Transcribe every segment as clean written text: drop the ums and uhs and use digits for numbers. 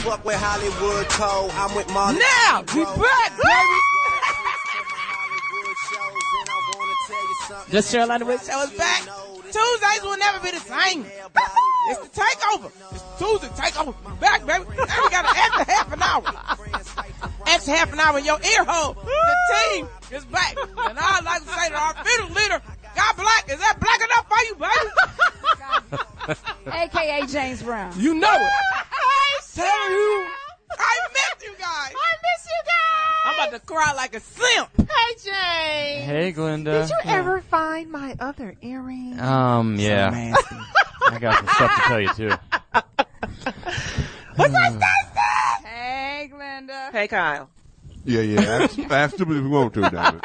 fuck with Hollywood Code. I'm with Marley. Now, we back, baby. The Sheryl Underwood Show is back. Tuesdays will never be the same. It's the takeover. It's Tuesday takeover. Back, baby. Now we got an extra half an hour. Extra half an hour in your ear hole. The team is back. And I'd like to say to our fiddle leader, God Black, is that black enough for you, baby? A.K.A. James Brown. You know it. Tell you. I miss you guys. I'm about to cry like a simp. Hey, Jane. Hey, Glenda. Did you ever find my other earring? Yeah. So I got some stuff to tell you, too. What's that? Hey, Glenda. Hey, Kyle. Yeah. Ask them if you want to, damn it.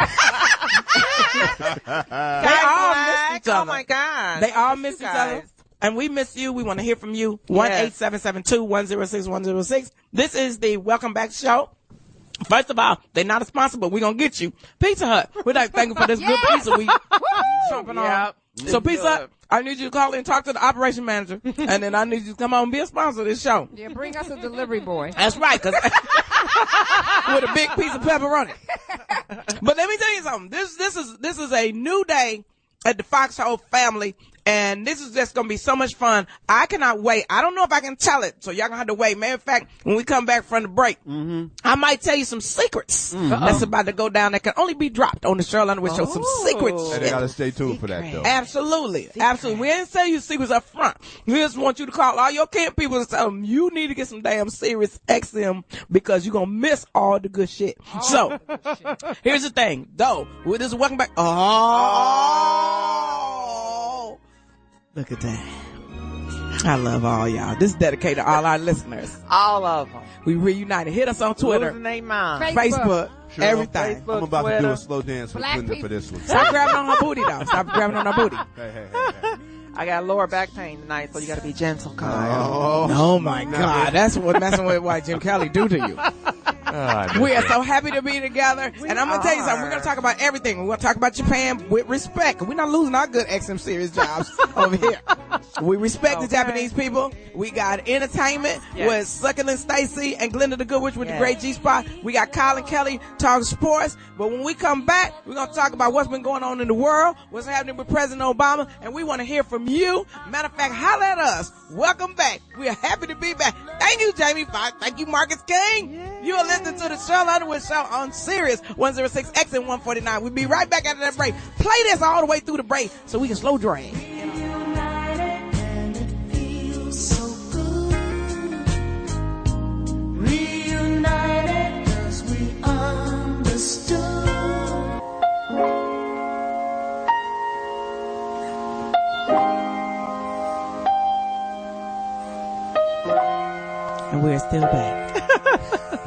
They all miss each other. Oh, my God. They all miss each other. And we miss you. We want to hear from you. 1-877-2-106-106. This is the Welcome Back Show. First of all, they're not a sponsor, but we're going to get you. Pizza Hut. We'd like to thank you for this good pizza we chomping on. So Pizza Hut, I need you to call in and talk to the operation manager. And then I need you to come on and be a sponsor of this show. Yeah, bring us a delivery boy. That's right, because with a big piece of pepperoni. But let me tell you something. This is a new day at the Foxxhole family. And this is just going to be so much fun. I cannot wait. I don't know if I can tell it, so y'all going to have to wait. Matter of fact, when we come back from the break, I might tell you some secrets that's about to go down that can only be dropped on the Sheryl Underwood Show. Some secrets. And they got to stay tuned for that, though. Absolutely. Absolutely. We didn't tell you secrets up front. We just want you to call all your camp people and tell them you need to get some damn Sirius XM because you're going to miss all the good shit. So, here's the thing. Though, with this welcome back. Oh. Look at that. I love all y'all. This is dedicated to all our listeners. All of them. We reunited. Hit us on Twitter, Losing their mind. Facebook, Sure. everything. Facebook, I'm about Twitter. to do a slow dance with Black Linda people. for this one. Stop grabbing on her booty, though. Stop grabbing on her booty. Hey. I got lower back pain tonight, so you got to be gentle, Kyle. Oh, my God. That's what messing with what Jim Kelly do to you. We are so happy to be together. And I'm going to tell you something. We're going to talk about everything. We're going to talk about Japan with respect. We're not losing our good XM Series jobs over here. We respect the Japanese people. We got entertainment with Succulent Stacy and Glenda the Good Witch with the great G-Spot. We got Colin Kelly talking sports. But when we come back, we're going to talk about what's been going on in the world, what's happening with President Obama, and we want to hear from you. Matter of fact, holler at us. Welcome back. We are happy to be back. Thank you, Jamie Foxx. Thank you, Marcus King. You are listening to the Sheryl Underwood Show on Sirius 106X and 149. We'll be right back after that break. Play this all the way through the break so we can slow drag. Reunited 'cause we understood. And we're still back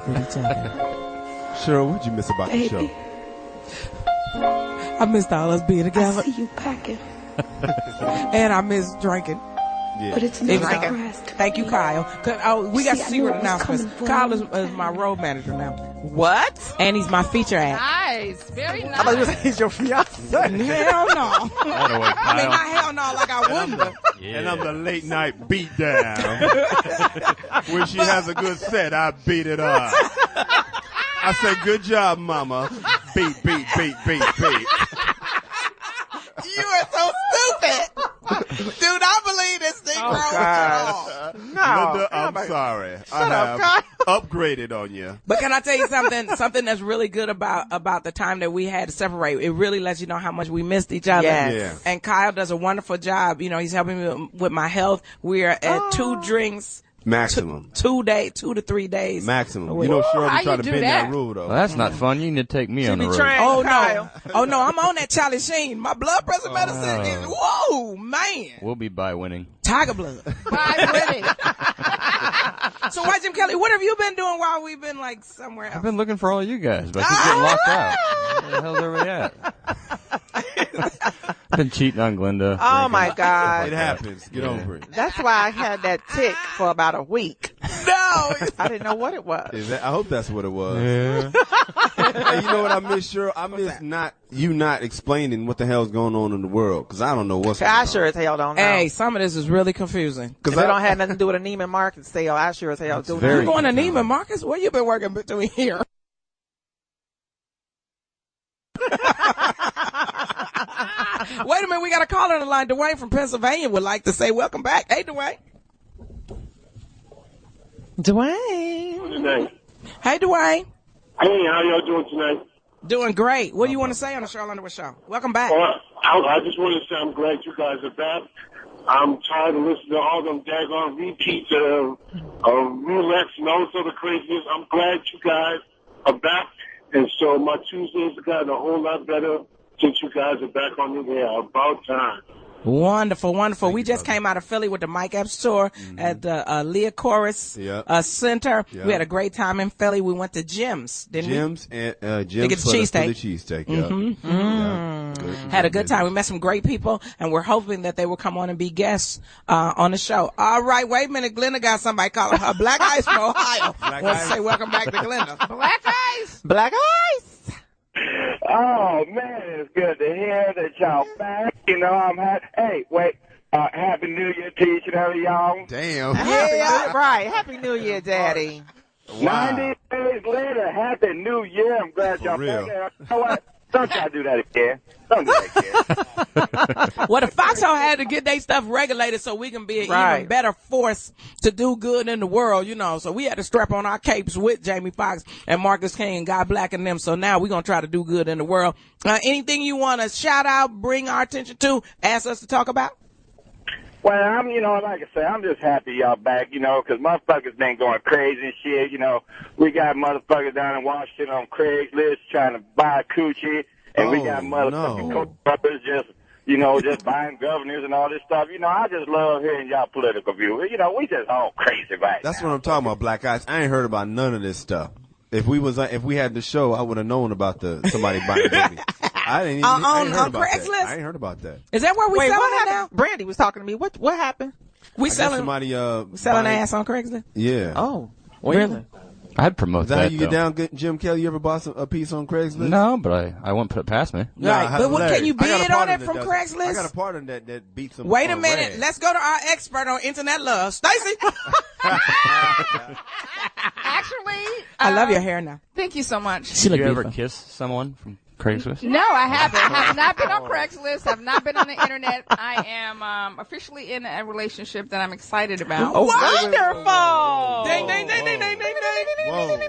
with each other. Sheryl, what'd you miss about the show? I missed all us being together. I see you packing, And I miss drinking. Yeah. but it's It not was- rest. Thank you, Kyle. We got See, I secret knew it was announcements. coming for Kyle you. is my road manager now. What? And he's my feature act. Nice. Very I thought you nice. was he's your fiance. Hell no. That'll wait, I mean, Kyle. not hell no, like I wouldn't. Yeah. And I'm the late night beat down. When she has a good set, I beat it up. I say, good job, mama. Beat. You are so stupid. Do not believe this Negro at all. Linda, I'm sorry. I have upgraded on you. But can I tell you something? Something that's really good about the time that we had to separate. It really lets you know how much we missed each other. Yes. Yeah. And Kyle does a wonderful job. You know, he's helping me with my health. We are at 2 drinks. Maximum. 2 to 3 days. Maximum. You know, Sheryl How be trying you to do bend that? that rule, though. Well, that's not fun. You need to take me on the be road. trying. Oh Kyle. no! Oh no! I'm on that Charlie Sheen. My blood pressure medicine is whoa, man. We'll be by winning. Tiger blood. Bye, Whitney. So why, Jim Kelly? What have you been doing while we've been like somewhere I've else? been looking for all you guys, but I keep getting locked out. Where the hell's everybody at? Been cheating on Glenda. Oh my God. It happens. Get over it. That's why I had that tick for about a week. No. I didn't know what it was. I hope that's what it was. Yeah. Hey, you know what I miss, Cheryl? I miss not explaining what the hell's going on in the world, because I don't know what's going I on. sure as hell don't know. Hey, some of this is really confusing. Because it don't have nothing to do with a Neiman Marcus sale. I sure as hell do very You going to Neiman Marcus? Where you been working between here? Wait a minute, we got a caller on the line. Dwayne from Pennsylvania would like to say welcome back. Hey, Dwayne. Dwayne. Tonight. Hey, Dwayne. Hey, how y'all doing tonight? Doing great. What do you want to say on the Sheryl Underwood Show? Welcome back. Well, I just want to say I'm glad you guys are back. I'm tired of listening to all them daggone repeats of roulettes and all this other craziness. I'm glad you guys are back. And so my Tuesdays have gotten a whole lot better since you guys are back on the air. About time. Wonderful, wonderful. We just came out of Philly with the Mike Epps tour at the Leah Chorus Center. Yep. We had a great time in Philly. We went to Jim's, didn't we? Jim's and To Jim's get the for cheesesteak. the cheesesteak. Yeah. Had a good time. We met some great people, and we're hoping that they will come on and be guests on the show. All right, wait a minute. Glenda got somebody calling her Black Ice from Ohio. Want to say welcome back to Glenda. Black eyes. Black Ice. Oh, man, it's good to hear that y'all back. You know, I'm happy. Hey, wait. Happy New Year to each and every y'all. Damn. Yeah, right. Happy New Year, Daddy. Wow. 90 days later, Happy New Year. I'm glad y'all For real. back. You know what? Don't y'all do that again. Don't do that again. Well, the Foxxhole had to get their stuff regulated so we can be an even better force to do good in the world, you know. So we had to strap on our capes with Jamie Foxx and Marcus King and God Black and them. So now we're going to try to do good in the world. Anything you want to shout out, bring our attention to, ask us to talk about? Well, like I say, I'm just happy y'all back, because motherfuckers been going crazy and shit. We got motherfuckers down in Washington on Craigslist trying to buy coochie, and we got motherfucking co-brothers just buying governors and all this stuff. I just love hearing y'all political view. We just all crazy right That's now. what I'm talking about, Black Eyes. I ain't heard about none of this stuff. If we had the show, I would have known about somebody buying baby. I didn't even I ain't heard about Craigslist? that. I ain't heard about that. Is that where we Wait, selling what it now? happened? Brandy was talking to me. What happened? We I guess selling somebody selling buying- ass on Craigslist? Yeah. Oh, Really? I'd promote Is that how you get though. down, Jim Kelly? You ever bought a piece on Craigslist? No, but I wouldn't put it past me. Right. But what, can you I got a bid on partner it that from does Craigslist? I got a partner that beats them. Wait a on minute. rag. Let's go to our expert on internet love. Stacey. Actually, I love your hair now. Thank you so much. She Did you ever kiss someone from Craigslist? No, I haven't. I have not been on Craigslist. I've not been on the internet. I am officially in a relationship that I'm excited about. Oh, wonderful. Ding, ding, ding, ding, ding, ding, ding. Whoa.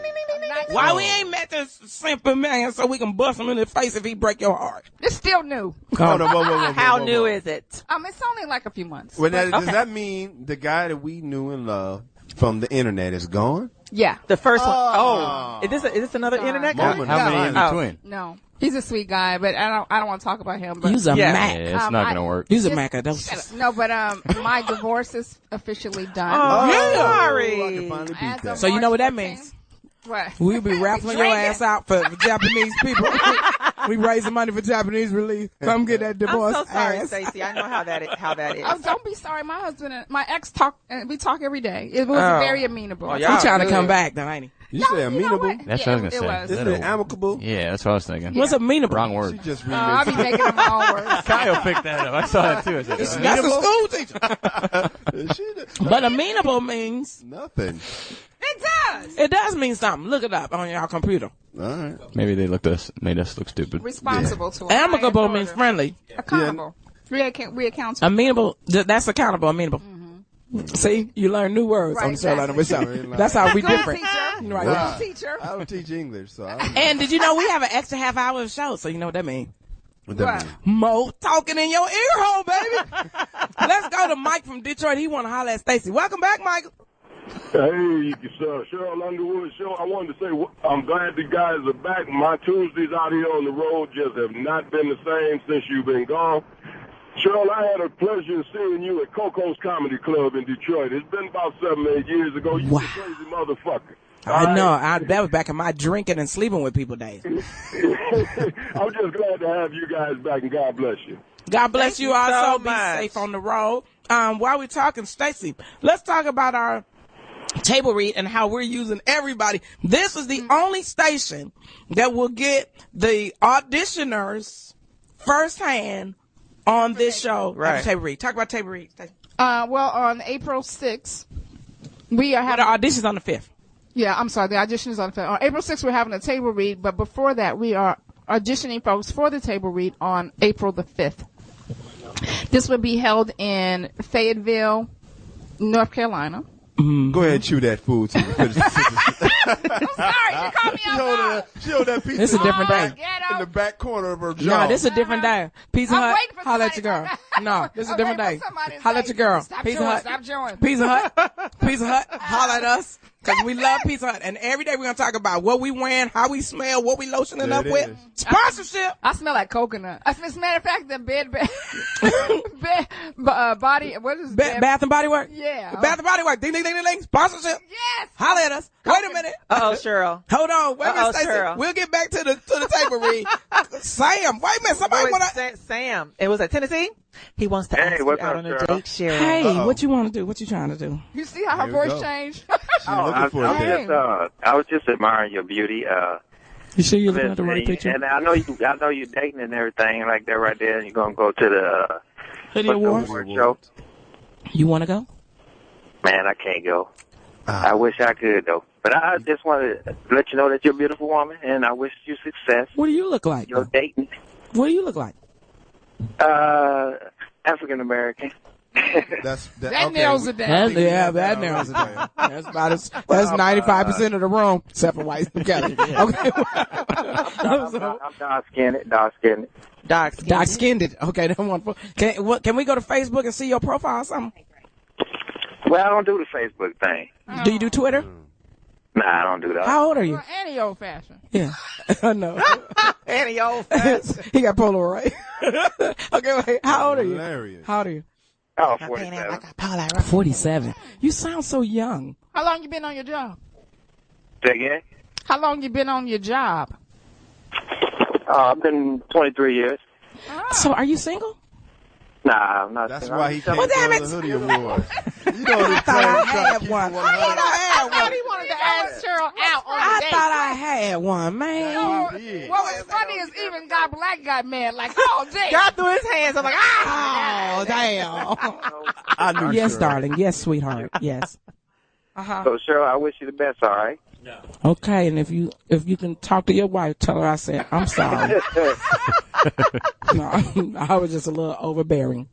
Why we ain't met this simple man so we can bust him in the face if he break your heart? It's still new. Hold on, whoa. How new is it? It's only like a few months. Well, does that mean the guy that we knew and loved from the internet is gone? Yeah. The first one. Oh, is this another Sorry. internet How guy? many in Oh. between? No. He's a sweet guy, but I don't want to talk about him. But You's a Yeah. Mac. Yeah, it's not going to work. You's a Yes. Mac. No, but my divorce is officially done. Oh, Yeah. sorry. I can finally beat As that. of So you know what that March means? 14th. What? We'll be raffling your ass out for Japanese people. We raising money for Japanese relief. Come get that divorce I'm so sorry, ass. Stacey. I know how that is. Oh, don't be sorry. My husband and my ex talk. We talk every day. It was very amenable. Oh, He y'all trying to good. come back, though, ain't he? You say amenable? That's Yeah, what I was it going to was. say. Isn't it amicable? Yeah, that's what I was thinking. What's amenable? Wrong She word. just I'll be remixed making up my own words. Kyle picked that up. I saw that too. I said, That's a school teacher. it. But amenable means Nothing. it does mean something. Look it up on your computer. All right. maybe they made us look stupid. Responsible to him. Amicable means friendly. Accountable. Reaccountable. Amenable, that's accountable. Amenable. See, you learn new words on the Sheryl Underwood Show. That's how we Good different. teacher. Right. Wow. Good teacher. I don't teach English, so I don't know And did you know we have an extra half hour of show? So you know what that means. what that What? means. Mo talking in your ear hole, baby. Let's go to Mike from Detroit. He want to holler at Stacey. Welcome back, Michael. Hey, Sheryl Underwood Show. I wanted to say I'm glad the guys are back. My Tuesdays out here on the road just have not been the same since you've been gone. Cheryl, I had a pleasure of seeing you at Coco's Comedy Club in Detroit. It's been about 7-8 years ago. You was a crazy motherfucker. I know. That was back in my drinking and sleeping with people days. I'm just glad to have you guys back, and God bless you. God bless Thank you you also. so Be much. safe on the road. While we're talking, Stacy, let's talk about our table read and how we're using everybody. This is the only station that will get the auditioners firsthand on this show. Right. Table read. Talk about table read, Stacy. Well, on April 6th, we are But the having. auditions on the 5th. Yeah, I'm sorry. The audition is on April 6th. We're having a table read, but before that, we are auditioning folks for the table read on April the 5th. This will be held in Fayetteville, North Carolina. Go ahead and chew that food to me. I'm sorry, you caught me off guard. She owed that pizza It's a different day. in the back corner of her jaw. No, this is a different day. Pizza I'm Hut, waiting for holla at your somebody girl. to- No, this is a I'm different waiting day. for somebody to Holla at say, your girl. "Stop Pizza chewing, Hut. stop chewing." Pizza Hut. Pizza Hut. Holla at us. Because we love Pizza Hut. And every day we're going to talk about what we wearing, how we smell, what we lotioning There up it with. is. Sponsorship. I smell like coconut. As a matter of fact, the body. What is Bath and Body Works. Yeah. Bath and Body Works. Ding, ding, ding, ding, ding. Sponsorship. Yes. Holla at us. Wait a minute. Uh-oh, Cheryl. Hold on. Wait a Uh-oh, minute, Stacey. Cheryl. We'll get back to the table read. Sam, wait a minute. Somebody Boy, want to. Sam. It was at Tennessee. He wants to Hey, ask you what's out up, on a Cheryl? date, Cheryl. Hey, Uh-oh. what you want to do? What you trying to do? You see how her Here we voice go. changed? She's looking for a Hey. date. I was just admiring your beauty. You sure you're looking at the right picture? And I know you're dating and everything like that right there. And you're gonna go to the Hoodie what's the Awards? award show. You want to go? Man, I can't go. I wish I could though. But I just want to let you know that you're a beautiful woman, and I wish you success. What do you look like? You're dating What do you look like? African American. That That nails it down. That narrows it down. That's about that's 95% of the room, except for white Kelly. Okay. I'm dark-skinned. Dark skin. Dark skinned. Okay, that one. Can we go to Facebook and see your profile or something? Well, I don't do the Facebook thing. Do you do Twitter? Nah, I don't do that. How old are you? Well, any old fashioned. Yeah, I know. Any old He got Polaroid. Okay, wait. How old are you? Hilarious. How old are you? Oh, 47. 47. You sound so young. How long you been on your job? Say again? How long you been on your job? I've been 23 years. So are you single? Nah, I'm not. That's single. why he can't Well, damn go it. to the hoodie award. You know I thought I had one. I thought he wanted to ask Cheryl out on I the date. thought I had one, man. Yeah. What was funny is even God Black got mad like, oh, damn. God threw his hands. I'm like, ah! Oh, damn. I knew Yes, Cheryl. darling. Yes, sweetheart. Yes. So, Cheryl, I wish you the best, all right? Okay, and if you can talk to your wife, tell her I said I'm sorry. No, I was just a little overbearing.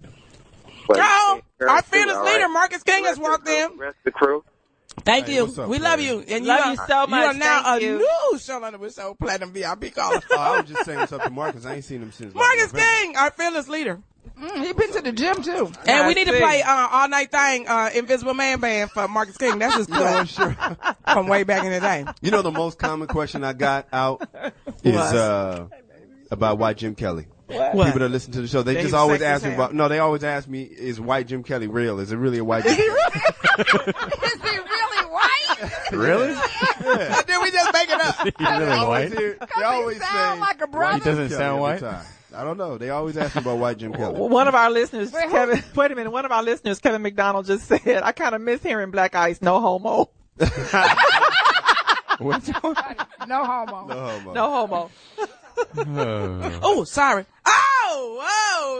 But, Oh, Cheryl, our too, fearless all leader, right? Marcus King, has walked in. Rest the crew. Thank Hey, you. what's up, We love player? you. And Love you so You much. are now Thank a you. new Sheryl Underwood Show Platinum VIP caller. Oh, I was just saying what's up to Marcus. I ain't seen him since. like, Marcus November. King, our fearless leader. He been to the gym, too. And we I need to see. play All Night Thing, Invisible Man Band for Marcus King. That's his You know cut what, Cheryl? from way back in the day. You know the most common question I got out is about white Jim Kelly. What? People that listen to the show, they That just he always sexy ask me as about. No, they always ask me, is white Jim Kelly real? Is it really a white Jim? Is he really white? Really? Yeah. Did we just make it up? He's really Always white. hear- they always sound say like a brother. He doesn't Kelly sound every white. time. I don't know. They always ask me about white Jim Kelly. One of our listeners, Wait, Kevin, wait a minute. One of our listeners, Kevin McDonald, just said, I kind of miss hearing Black Ice, no homo. What's No homo. No homo. No homo. Oh, sorry. Oh,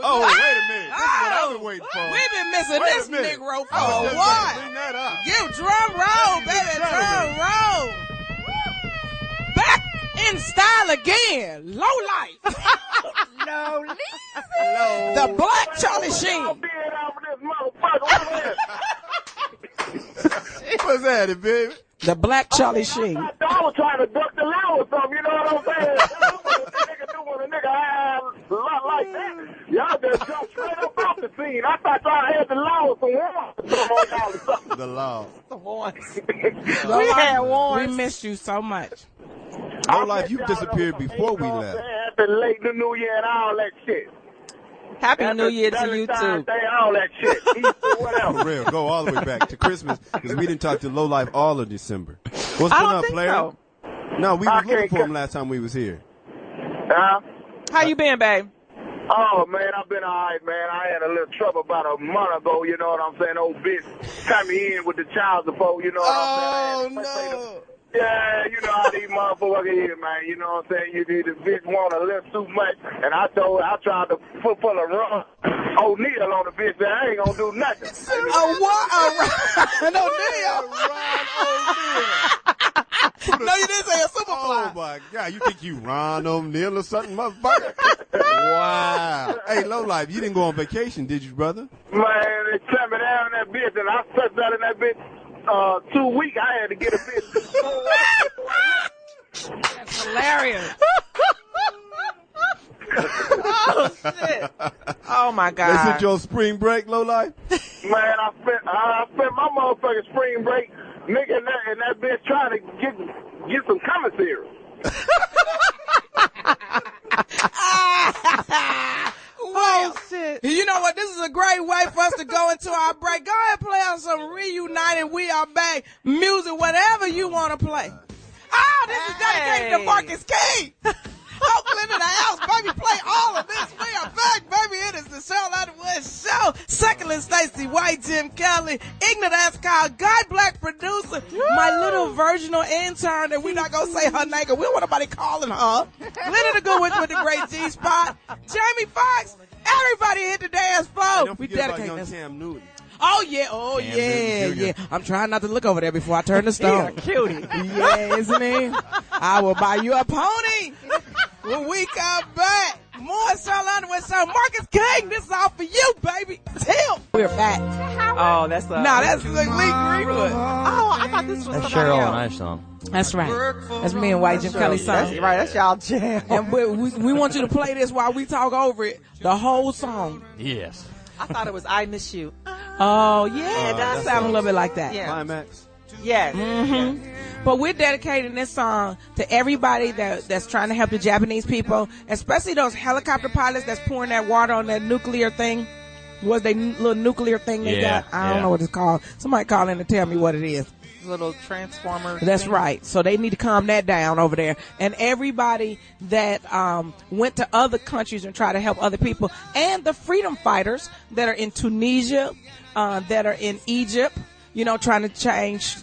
Oh, wait a minute. This is what I've been waiting for. We've been missing Wait a this minute. Negro for I was a just while. clean that up. Give drum roll, baby, drum roll. Back in style again. Low life. No, The Black Charlie Sheen. What's that, baby? The Black Charlie Sheen. I was trying to duck the law or something, you know what I'm saying? Nigga do when a nigga have a lot like that. Y'all just jumped straight up off the scene. I thought y'all had the law or something. The law. We had one. We missed you so much. No life, you disappeared before we left. Happy late New Year and all that shit. Happy New Year to you, Valentine's too. Day, all that shit. Easter, whatever. For real, go all the way back to Christmas because we didn't talk to Low Life all of December. What's I going don't on, think player? so. No, we was I looking can't for him co- last time we was here. How you been, babe? Oh, man, I've been all right, man. I had a little trouble about a month ago, you know what I'm saying? Old bitch got me in with the child support, you know what I'm saying? No. Yeah, you know how these motherfuckers here, man. You know what I'm saying? The bitch want a little too much, and I tried to put a run O'Neal on the bitch, and I ain't gonna do nothing. What? Ron O'Neal? No, you didn't say a Superfly. Oh, my God. You think you Ron O'Neal or something, motherfucker? Wow. Hey, Lowlife, you didn't go on vacation, did you, brother? Man, they shut me down in that bitch, and I stepped out in that bitch 2 weeks. I had to get a bitch. That's hilarious. Oh, shit. Oh, my God. Is it your spring break, Lowlife? Man, I spent my motherfucking spring break nigga and that bitch trying to get some commissary. Well, shit. You know what? This is a great way for us to go into our break. Go ahead and play on some Reunited We Are Back music, whatever you want to play. Oh, this is dedicated to Marcus King. Oakland in the house, baby. Play all of this. We are back, baby. It is the Sheryl Underwood Show. Secondly, Stacey White, Jim Kelly, Ignorant as Kyle, God Black producer, my little virginal intern, and we're not going to say her name because we don't want nobody calling her. Linda the Good Witch with the great G-Spot, Jamie Foxx. Everybody hit the dance floor. Hey, don't We forget about dedicate young this. Cam Newton. Oh, yeah. I'm trying not to look over there before I turn the stone. Cutie. Yeah, isn't he? I will buy you a pony when we come back. More Sheryl Underwood Show. Marcus King, this is all for you, baby. Tell. We're back. Oh, that's That's Lee Greenwood. Oh, I thought this was That's somebody Cheryl else. and I song. That's right. That's me and White Jim Kelly song. That's right. That's y'all jam. And we want you to play this while we talk over it. The whole song. Yes. I thought it was I Miss You. Oh, yeah. It does sound a little bit like that. Yeah. Climax. Yes. Mm-hmm. But we're dedicating this song to everybody that's trying to help the Japanese people, especially those helicopter pilots that's pouring that water on that nuclear thing. Was they little nuclear thing they got? I don't know what it's called. Somebody call in and tell me what it is. Little transformer. That's thing. right. So they need to calm that down over there. And everybody that went to other countries and try to help other people, and the freedom fighters that are in Tunisia, that are in Egypt, trying to change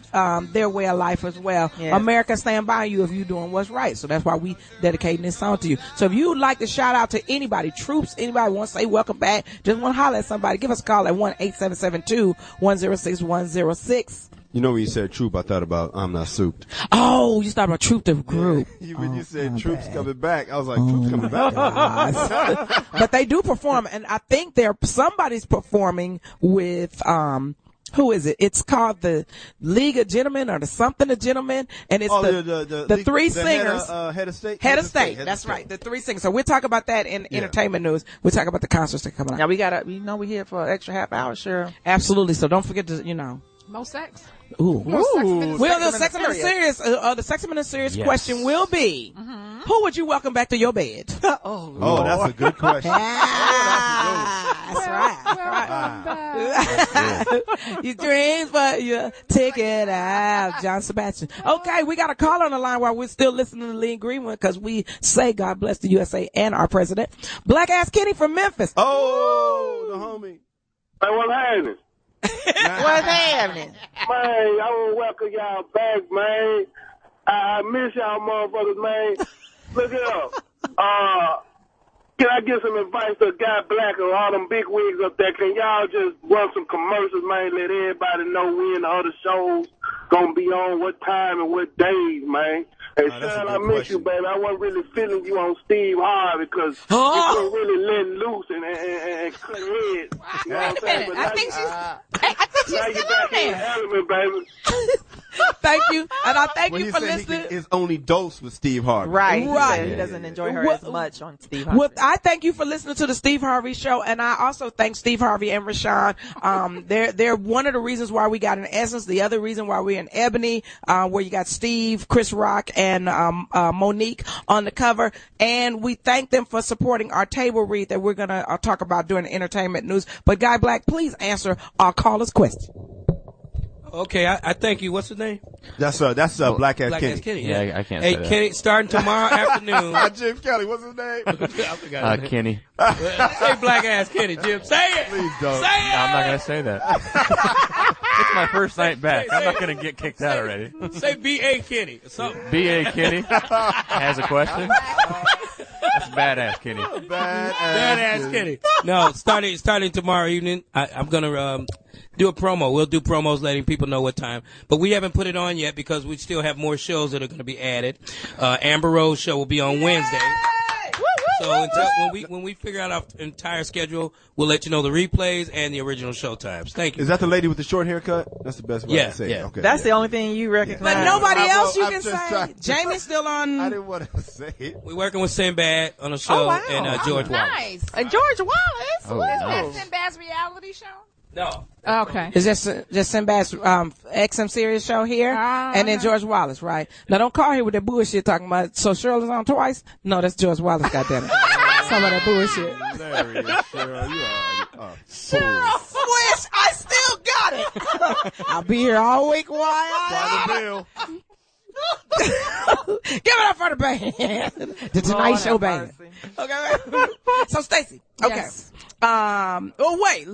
their way of life as well. Yes. America stand by you if you're doing what's right. So that's why we dedicating this song to you. So if you would like to shout out to anybody, troops, anybody want to say welcome back, just want to holler at somebody, give us a call at 1-877-2-106-106. You know, when you said troop, I thought about I'm Not Souped. Oh, you thought about Troop the Group. When you said troops coming back, I was like, troops coming back. But they do perform, and I think somebody's performing with who is it? It's called the League of Gentlemen or the Something of Gentlemen, and it's the three singers. Head of State. Head of State. That's right. The three singers. So we'll talk about that in entertainment news. We'll talk about the concerts that are coming out. Now we we're here for an extra half hour, sure. Absolutely. So don't forget to, More sex. Ooh. Well, the Sex and the Serious. The Sex and the Serious question will be, who would you welcome back to your bed? Oh, that's a good question. That's right. Your dreams, but you take it out. John Sebastian. Okay, we got a call on the line while we're still listening to Lee Greenwood because we say God bless the USA and our president. Black Ass Kenny from Memphis. Oh, the homie. Hey, what's happening? What's happening? Man, I want to welcome y'all back, man. I miss y'all motherfuckers, man. Look it up. Can I give some advice to Guy Black or all them big wigs up there? Can y'all just run some commercials, man? Let everybody know when the other shows gonna be on, what time and what days, man. Hey, Sheryl, I miss you, baby. I wasn't really feeling you on Steve Harvey because you weren't really letting loose and cut heads. You know what I'm saying? But I think she's now you're still back on in the there. element, baby. Thank you. And I thank When you he for said listening. is only dose with Steve Harvey. Right. Right. He said he doesn't enjoy her Well, as much on Steve Harvey. Well, I thank you for listening to the Steve Harvey Show, and I also thank Steve Harvey and Rashawn. They're one of the reasons why we got an Essence. The other reason why we're in Ebony, where you got Steve, Chris Rock, and Monique on the cover. And we thank them for supporting our table read that we're gonna talk about during the entertainment news. But Guy Black, please answer our caller's question. Okay, I thank you. What's his name? That's Black Ass Black Kenny. Ass Kenny. Yeah, I can't Hey, say that. Kenny, starting tomorrow afternoon. Jim Kelly, what's his name? I forgot his name. Kenny. Say Black Ass Kenny, Jim. Say it. Please don't. Say it. No, I'm not going to say that. It's my first night back. I'm not going to get kicked out already. Say B.A. Kenny or something. B.A. Kenny has a question. That's badass Kenny. Badass Kenny. No, starting tomorrow evening, I'm going to do a promo. We'll do promos letting people know what time. But we haven't put it on yet because we still have more shows that are going to be added. Amber Rose show will be on Wednesday. So until when we figure out our entire schedule, we'll let you know the replays and the original show times. Thank you. Is that the lady with the short haircut? That's the best way to say it. Okay. That's the only thing you recognize. But nobody else you I'm can just say. trying to- Jamie's still on. I didn't want to say it. We're working with Sinbad on a show and George Wallace. Nice. George Wallace. Oh, Is nice. that Sinbad's reality show? No. Okay. It's just Sinbad's XM series show here, and then George Wallace, right? Now don't call here with that bullshit talking about. So Cheryl's on twice? No, that's George Wallace. Goddamn it! Some of that bullshit. Hilarious, Cheryl. You are Cheryl, wish I still got it. I'll be here all week. Why? Bill. Give it up for the band, the Tonight Show band. Okay. So Stacey. Okay. Yes. Oh wait,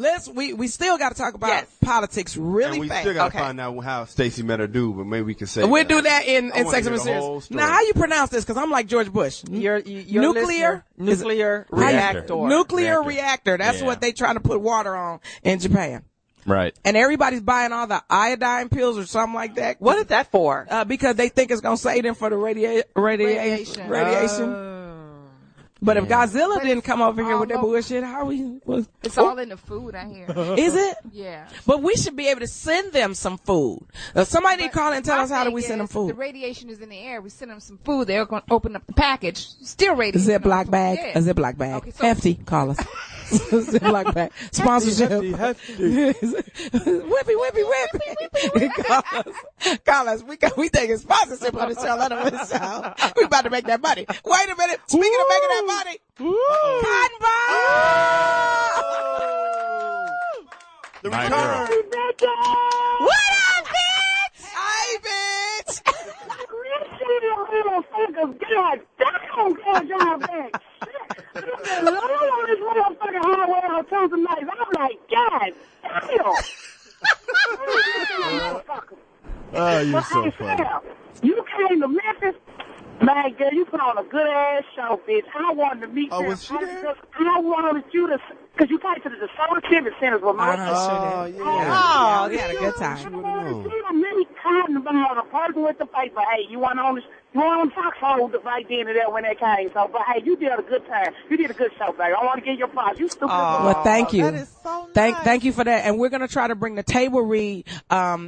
we still got to talk about politics really And we fast. still got to find out how Stacey met her dude, but maybe we can say We'll do that in I wanna Sex hear and the Serious. whole story. Now, how you pronounce this? Because I'm like George Bush. Your Nuclear? nuclear Reactor. reactor. Nuclear reactor. That's what they trying to put water on in Japan. Right. And everybody's buying all the iodine pills or something like that. What is that for? Because they think it's going to save them for the radiation. But if Godzilla didn't come over here with that bullshit, how we? It's all in the food, I hear. Is it? Yeah. But we should be able to send them some food. Somebody need to call and tell us how do we send them food. The radiation is in the air. We send them some food. They're going to open up the package. Still radiation. Ziploc bag. Yeah. A Ziploc bag. Okay, so- Hefty. Call us. Ziploc bag. Sponsorship. Whippy. Call us. We taking sponsorship on the show. Let them the show. We about to make that money. Wait a minute. Speaking of making that money. Cotton Ball. The My return. What up, bitch? Hey, bitch. God damn, y'all back. I'm on this motherfucking highway on Tuesday nights. I'm like, God damn. Oh, you're so funny. You came to Memphis. Man, girl, you put on a good ass show, bitch. I wanted to meet you. Was she there? I wanted you to, because you came to the DeSoto Civic Center with my Oh, yeah. Oh, we had a good time. I wanted to see the mini cotton ball, the person with the paper. Hey, you want on Foxxhole right then and there when that came. So, but hey, you did a good time. You did a good show, baby. I want to give you a props. You stupid. Well, thank you. That is so nice. Thank you for that. And we're going to try to bring the table read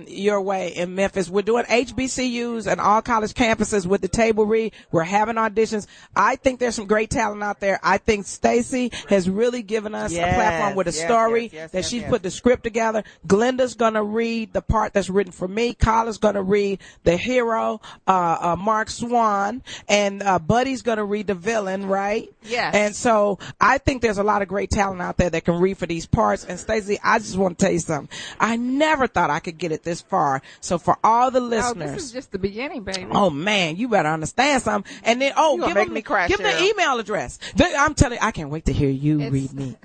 your way in Memphis. We're doing HBCUs and all college campuses with the table read. We're having auditions. I think there's some great talent out there. I think Stacey has really given us a platform with a story that she's put the script together. Glenda's going to read the part that's written for me. Kyla's going to read the hero, Mark Swan, and Buddy's going to read the villain, right? Yes. And so I think there's a lot of great talent out there that can read for these parts. And Stacey, I just want to tell you something. I never thought I could get it this far. So for all the listeners. This is just the beginning, baby. Oh man, you better understand something. And then, You gonna give make me cry, the Cheryl. email address. I'm telling you, I can't wait to hear you read me.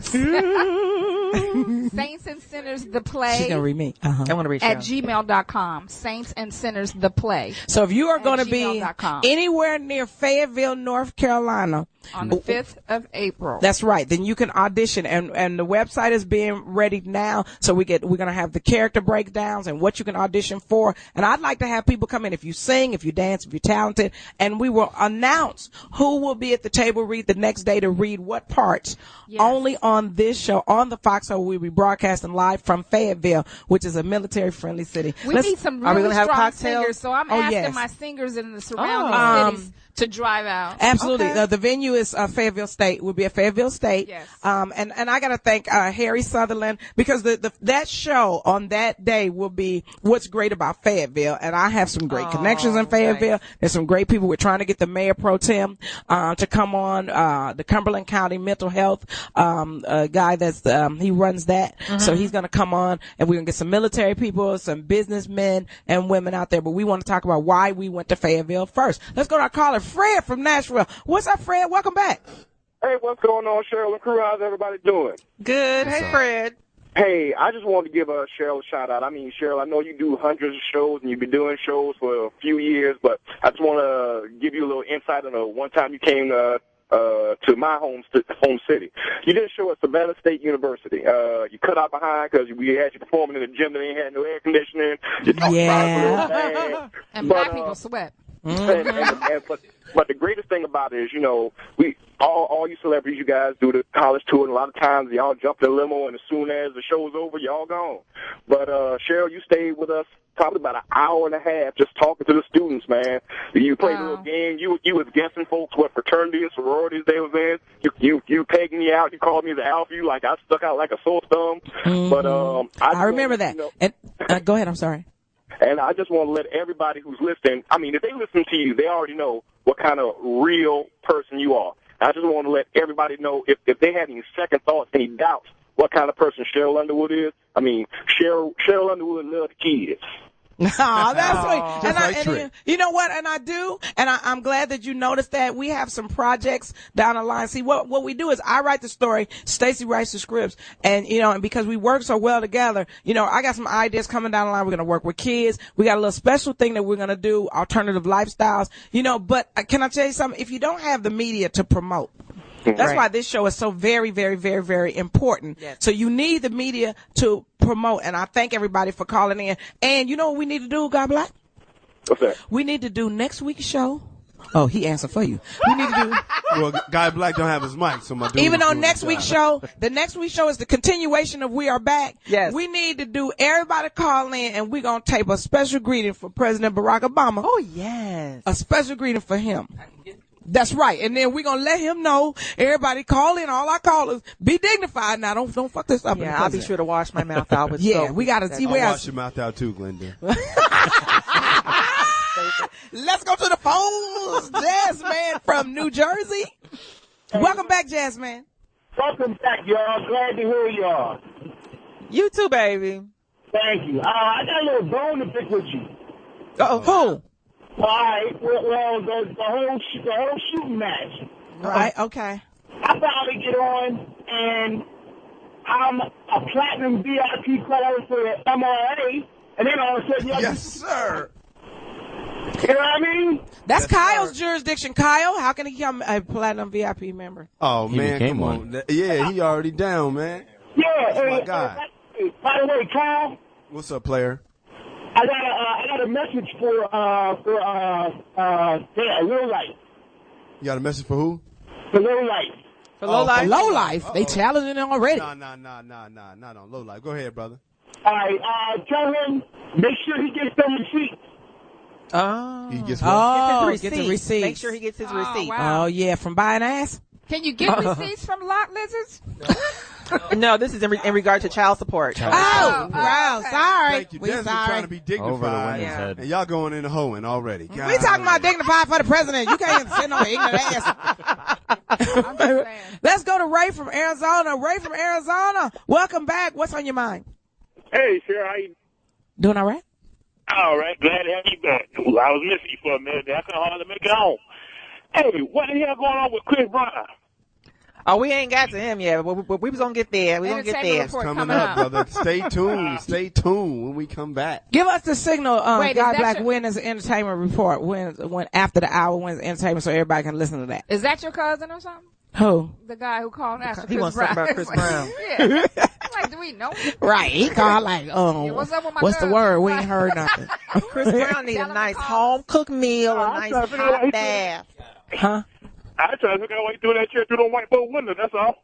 Saints and Sinners, the play. She's gonna read me. I want to reach At out. gmail.com. Saints and Sinners, the play. So if you are going to be gmail.com. anywhere near Fayetteville, North Carolina, On the 5th of April. that's right. Then you can audition, and the website is being ready now. So we're gonna have the character breakdowns and what you can audition for. And I'd like to have people come in if you sing, if you dance, if you're talented, and we will announce who will be at the table read the next day to read what parts. Yes. Only on this show on the Foxxhole we'll be broadcasting live from Fayetteville, which is a military-friendly city. We need some Are we really gonna have strong cocktails? singers, so I'm Oh, asking yes. my singers in the surrounding cities to drive out. Absolutely. Okay. The venue is Fayetteville State. Will be at Fayetteville State. Yes. And I got to thank Harry Sutherland because that show on that day will be what's great about Fayetteville. And I have some great connections in Fayetteville. nice. There's some great people. We're trying to get the mayor pro tem to come on. The Cumberland County Mental Health guy that's he runs that. So he's going to come on, and we're going to get some military people, some businessmen and women out there. But we want to talk about why we went to Fayetteville first. Let's go to our caller, Fred from Nashville. What's up, Fred? Welcome back. Hey, what's going on, Cheryl and crew? How's everybody doing? Good. Hey, Fred. Hey, I just wanted to give Cheryl a shout out. I mean, Cheryl, I know you do hundreds of shows and you've been doing shows for a few years, but I just want to give you a little insight on one time you came to my home city. You did a show at Savannah State University. You cut out behind because we had you performing in the gym that ain't had no air conditioning. You talked about it a little bad. And black people sweat. But the greatest thing about it is, you know, all you celebrities, you guys do the college tour, and a lot of times y'all jump in the limo, and as soon as the show's over, y'all gone. But Cheryl, you stayed with us probably about an hour and a half just talking to the students, man. You played a little game. You was guessing folks what fraternity and sororities they was in. You pegged me out. You called me the alpha. You like I stuck out like a sore thumb. But I remember that. And go ahead. I'm sorry. And I just want to let everybody who's listening, I mean, if they listen to you, they already know what kind of real person you are. I just want to let everybody know if they have any second thoughts, any doubts, what kind of person Sheryl Underwood is. I mean, Sheryl Underwood loves kids. Oh, that's sweet. And, Trick. you know what? And I do. And I'm glad that you noticed that. We have some projects down the line. See, what we do is I write the story, Stacey writes the scripts. And, you know, and because we work so well together, you know, I got some ideas coming down the line. We're going to work with kids. We got a little special thing that we're going to do, alternative lifestyles, you know, but can I tell you something? If you don't have the media to promote, that's why this show is so very, very, very, very important. Yes. So you need the media to promote. And I thank everybody for calling in. And you know what we need to do, God Black? What's that? We need to do next week's show. Oh, he answered for you. We need to do. Well, Guy Black don't have his mic, so my dude. Even on next week's show, the next week's show is the continuation of We Are Back. Yes. We need to do everybody call in, and we're going to tape a special greeting for President Barack Obama. Oh, yes. A special greeting for him. That's right. And then we're going to let him know, everybody call in, all our callers, be dignified. Now, don't fuck this up. Yeah, I'll be sure to wash my mouth out with Yeah, soap. we got to see where Wash your mouth out too, Glenda. Let's go to the phones. Jazzman from New Jersey. Welcome back, Jazzman. Welcome back, y'all. Glad to hear y'all. You too, baby. Thank you. I got a little bone to pick with you. Who? All right. Well, the whole shooting match. Right, okay. I finally get on, and I'm a platinum VIP caller for the MRA, and then all of a sudden, y'all Yes, sir. You know what I mean? That's Kyle's jurisdiction. Kyle, how can he become a platinum VIP member? Oh, He man, became come one. on. Yeah, he already down, man. Yeah. That's my guy. By the way, Kyle, What's up, player? I got a message for Low Light. You got a message for who? For Low Light. For Low Life. Low life. They challenging him already. Nah, not on low life. Go ahead, brother. All right. Tell him, make sure he gets them receipts. Oh. He gets what? Oh, Get get the the receipts. Make sure he gets his receipt. wow. Oh, yeah, from buying ass? Can you get receipts from lot lizards? No, this is in regard to child support. Oh, wow, okay. sorry. Thank you. We Desmond sorry. trying to be Over the dignified. women's Yeah. head. And y'all going in the hoeing already. We talking about dignified for the president. You can't sit on ignorant ass. I'm just saying. Let's go to Ray from Arizona. Ray from Arizona, welcome back. What's on your mind? Hey, sure, how you? Doing all right? All right, glad to have you back. I was missing you for a minute there. I couldn't hardly make it home. Hey, what the hell going on with Chris Brown? Oh, we ain't got to him yet, but we was gonna get there. We gonna get Entertainment there. report Coming coming up, up. brother. Stay tuned. Stay tuned when we come back. Give us the signal, Wait, is God that Black, your- when is the entertainment report? When after the hour, when is entertainment, so everybody can listen to that. Is that your cousin or something? Who? The guy who called after He Chris wants Brown. something about Chris Brown. Yeah. I'm like, do we know him? Right. He called like, Yeah, what's up with my what's the cousin? word? We ain't heard nothing. Chris Brown need a nice home cooked meal, a nice hot bath. Huh? I trying to figure out why you threw that chair through the white boat window, that's all.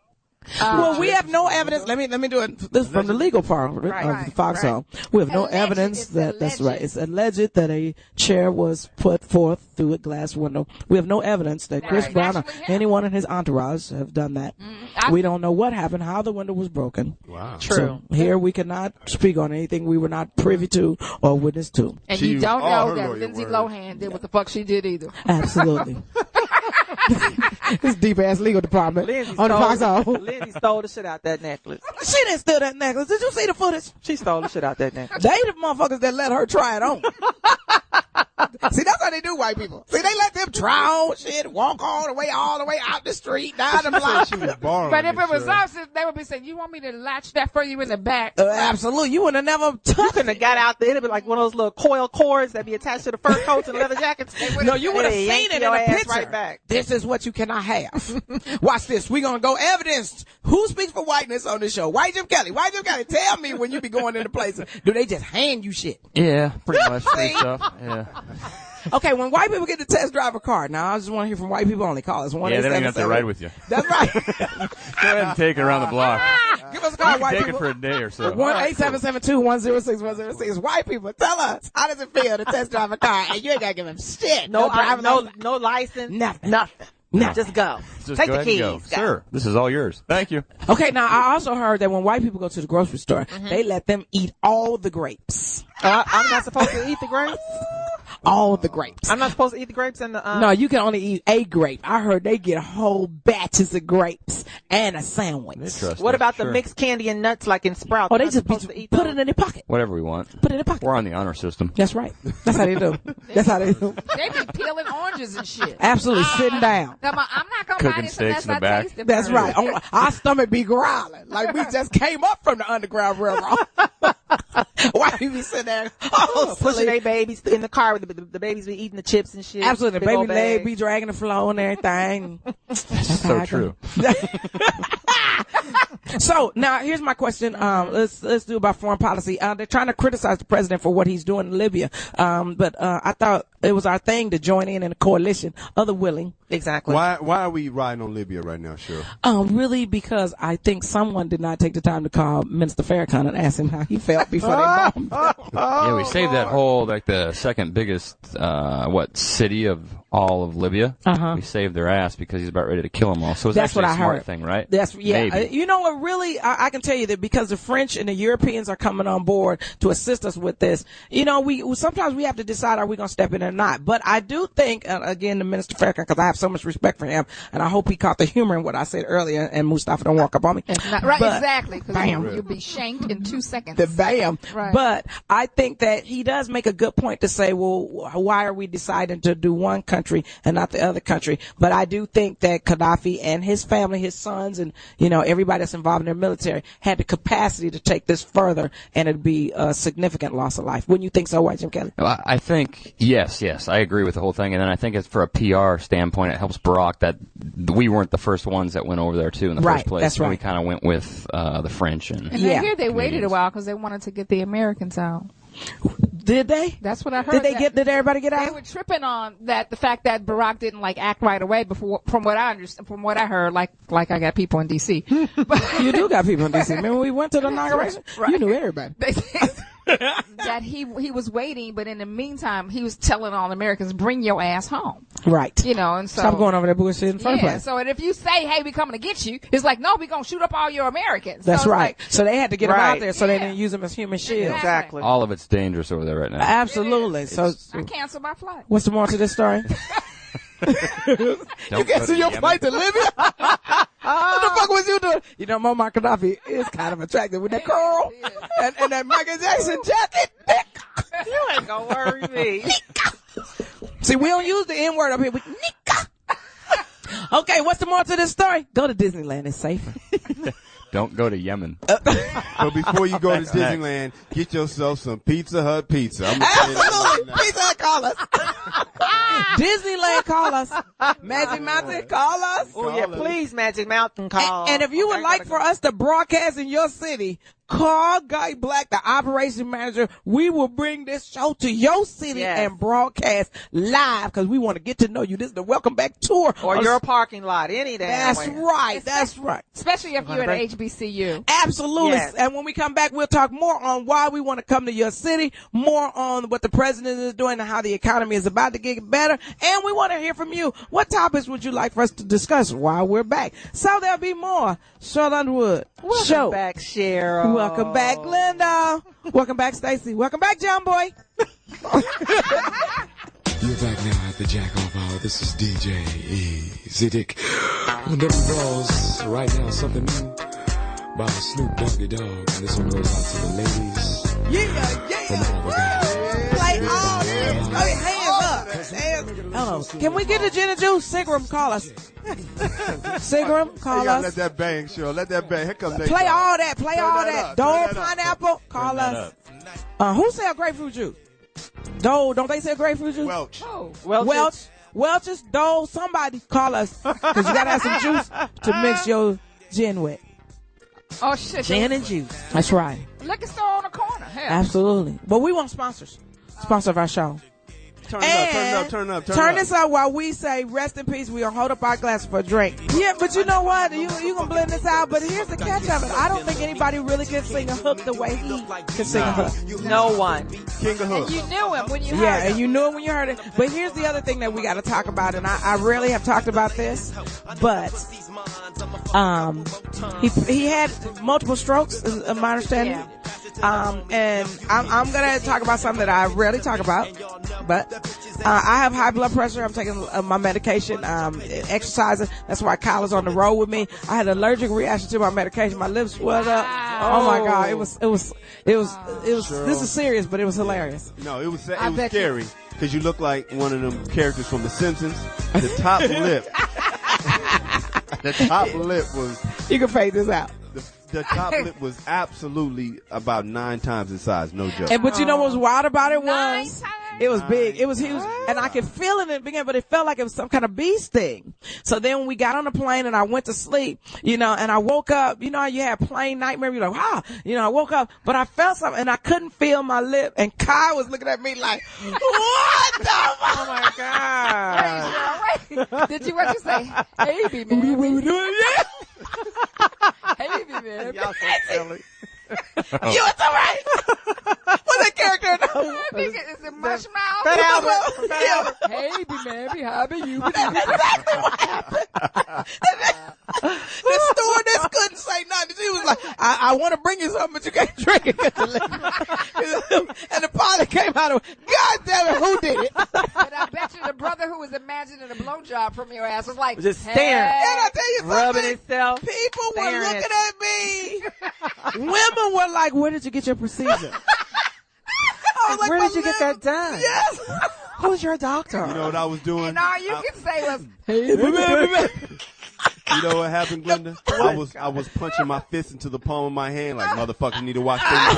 Well, we have no evidence. Let me do it. This is from the legal part of the Foxxhole. We have no evidence that's right. It's alleged that a chair was put forth through a glass window. We have no evidence that Chris Brown or anyone in his entourage have done that. We don't know what happened, how the window was broken. Wow. True. So here we cannot speak on anything we were not privy to or witness to. And you don't know that Lindsay Lohan did what the fuck she did either. Absolutely. This deep ass legal department on the Foxxhole. Lindsay stole the shit out that necklace. She didn't steal that necklace. Did you see the footage? She stole the shit out that necklace. They the motherfuckers that let her try it on. See, that's how they do, white people. See, they let them try on shit, walk all the way out the street, down the block. But if it was us, they would be saying, "You want me to latch that for you in the back?" Absolutely. You would have never touched it. You couldn't have got out there. It'd be like one of those little coil cords that be attached to the fur coats and leather jackets. No, you would have seen it in a picture. Right back. This is what you cannot have. Watch this. We're going to go evidence. Who speaks for whiteness on this show? White Jim Kelly. White Jim Kelly, tell me when you be going into places. Do they just hand you shit? Yeah, pretty much. Stuff. Yeah. Okay, when white people get to test drive a car, now I just want to hear from white people only. Call us. Yeah, they don't even have to ride with you. That's right. Go ahead and take it around the block. Give us a call, white take people. it for a day or so. 1-877-2-106-106. White people, tell us, how does it feel to test drive a car? And you ain't got to give them shit. No license. Nothing. No, just go. Just take go the ahead keys. and go. Sir, this is all yours. Thank you. Okay, now I also heard that when white people go to the grocery store, they let them eat all the grapes. I'm not supposed to eat the grapes? All the grapes. I'm not supposed to eat the grapes and the No, you can only eat a grape. I heard they get whole batches of grapes and a sandwich. What about the mixed candy and nuts like in Sprouts? Oh, they just put it in their pocket. Whatever we want. Put it in their pocket. We're on the honor system. That's right. That's how they do. That's how they do. They be peeling oranges and shit. Absolutely, sitting down. I'm not gonna buy this unless I taste it. That's right. Our stomach be growling like we just came up from the Underground Railroad. Why we be sitting there pushing their babies in the car with the babies be eating the chips and shit. Absolutely, the baby leg be dragging the floor and everything. That's so true. So now here's my question. Let's do about foreign policy. They're trying to criticize the president for what he's doing in Libya. But I thought it was our thing to join in a coalition, other willing. Exactly. Why are we riding on Libya right now, Cheryl? Really, because I think someone did not take the time to call Minister Farrakhan and ask him how he felt before they bombed him. Yeah, we saved that whole, like, the second biggest, city of all of Libya. We saved their ass because he's about ready to kill them all. So it's That's actually what a smart heard. thing, right? Yeah. You know what, really, I can tell you that because the French and the Europeans are coming on board to assist us with this, you know, sometimes we have to decide, are we going to step in or not? But I do think, again, the Minister Farrakhan, because I have so much respect for him, and I hope he caught the humor in what I said earlier, and Mustafa don't walk up on me. Right, exactly. Because you'll be shanked in 2 seconds. Bam. Right. But I think that he does make a good point to say, well, why are we deciding to do one country and not the other country? But I do think that Gaddafi and his family, his sons, and, you know, everybody that's involved in their military had the capacity to take this further, and it'd be a significant loss of life. Wouldn't you think so, White Jim Kelly? Well, I think, yes, I agree with the whole thing. And then I think it's for a PR standpoint, it helps Barack that we weren't the first ones that went over there, too, in the first place. That's right. We kind of went with the French. And I hear they waited a while because they wanted to get the Americans out. Did they? That's what I heard. Did everybody get out? They were tripping on the fact that Barack didn't act right away from what I understand, from what I heard, like I got people in DC. You do got people in DC. Remember when we went to the inauguration? Right. You knew everybody. That he was waiting, but in the meantime, he was telling all Americans, bring your ass home. Right. You know, and so. Stop going over there bullshit in the first place. So, and if you say, hey, we coming to get you, it's like, no, we going to shoot up all your Americans. That's so right. So they had to get them out there so they didn't use them as human shields. Exactly. all of it's dangerous over there right now. Absolutely. So I canceled my flight. what's the more to this story? You canceled your flight to Libya? What the fuck was you doing? You know, Muammar Gaddafi is kind of attractive with that curl and that Michael Jackson jacket. You ain't gonna worry me. See, we don't use the N word up here. We Nika. Okay, what's the more to this story? Go to Disneyland. It's safe. Don't go to Yemen. But before you go to Disneyland, get yourself some Pizza Hut pizza. Absolutely. Pizza Hut, call us. Disneyland, call us. Magic Mountain, call us. Oh, yeah, please, Magic Mountain, call. And if you would like for us to broadcast in your city, Call Guy Black, the operation manager. We will bring this show to your city and broadcast live because we want to get to know you. This is the Welcome Back Tour. Or your parking lot, any damn That's way. right. That's right. Especially if you're at HBCU. Absolutely. Yes. And when we come back, we'll talk more on why we want to come to your city, more on what the president is doing and how the economy is about to get better. And we want to hear from you. What topics would you like for us to discuss while we're back? So there'll be more Sheryl Underwood Show. Welcome back, Cheryl. Welcome back, Linda. Welcome back, Stacy. Welcome back, John Boy. You're back now at the Jack Off Hour. This is DJ Easy Dick. On Devin Brawls, right now, something new by Snoop Doggy Dogg. And this one goes out to the ladies. From all the guys. Play all this. Okay, hands up. Hello. Can we get the gin and juice? Sigram, call us. Sigram, call us. Let that bang, Cheryl. Let that bang. Here comes that. Play all that. Play all that that. up. Dole Turn that up. pineapple, call us. Who sell grapefruit juice? Dole, don't they sell grapefruit juice? Welch. Oh. Welch's, Dole, somebody call us. Because you got to have some juice to mix your gin with. Oh, shit. Gin and juice. That's right. Liquor store on the corner. Hell. Absolutely. But we want sponsors. Sponsor of our show. Turn it up. Turn this up while we say rest in peace. We'll hold up our glass for a drink. Yeah, but you know what? You can blend this out. But here's the catch of it. I don't think anybody really can sing a hook the way he can sing a hook. No one. King of hook. And you knew him when you heard Yeah, him. and you knew it when you heard it. But here's the other thing that we got to talk about, and I rarely have talked about this, but he had multiple strokes, is my understanding. Yeah. And I'm gonna talk about something that I rarely talk about, but I have high blood pressure. I'm taking my medication, exercising. That's why Kyle is on the road with me. I had an allergic reaction to my medication. My lips swelled up. Oh my God, it was. This is serious, but it was hilarious. No, it was scary because you look like one of them characters from The Simpsons. The top lip. The top lip was. You can fade this out. The top lip was absolutely about 9 times its size, no joke. But you know what was wild about it was 9 times? it was big, it was huge, and I could feel it in the beginning, but it felt like it was some kind of bee sting. So then when we got on the plane and I went to sleep, and I woke up, how you have plane nightmare, you're like, I woke up, but I felt something and I couldn't feel my lip, and Kai was looking at me like, what the fuck? Oh my God. Wait. Did you what you say? Hey, B man. What we doing? Yeah. Hey, B man. Y'all so silly. You was alright. What's that character? I think it's a Mushmouth. Fat Albert. Hey, B man. Be happy you. That's exactly what happened. The stewardess couldn't say nothing. She was like, I want to bring you something, but you can't drink it. And the pilot came out of, God damn it, who did it? But I bet you the brother who was imagining a blowjob from your ass was like, Just staring. And I tell you something, Rubbing itself. people were staring looking at me. Women were like, where did you get your procedure? I was like, Where my did you get lip- that done? Yes. Who's your doctor? You know what I was doing? and all you can say was, Hey, baby. You know what happened, Glenda? I was punching my fist into the palm of my hand like motherfuckers need to watch their mouth.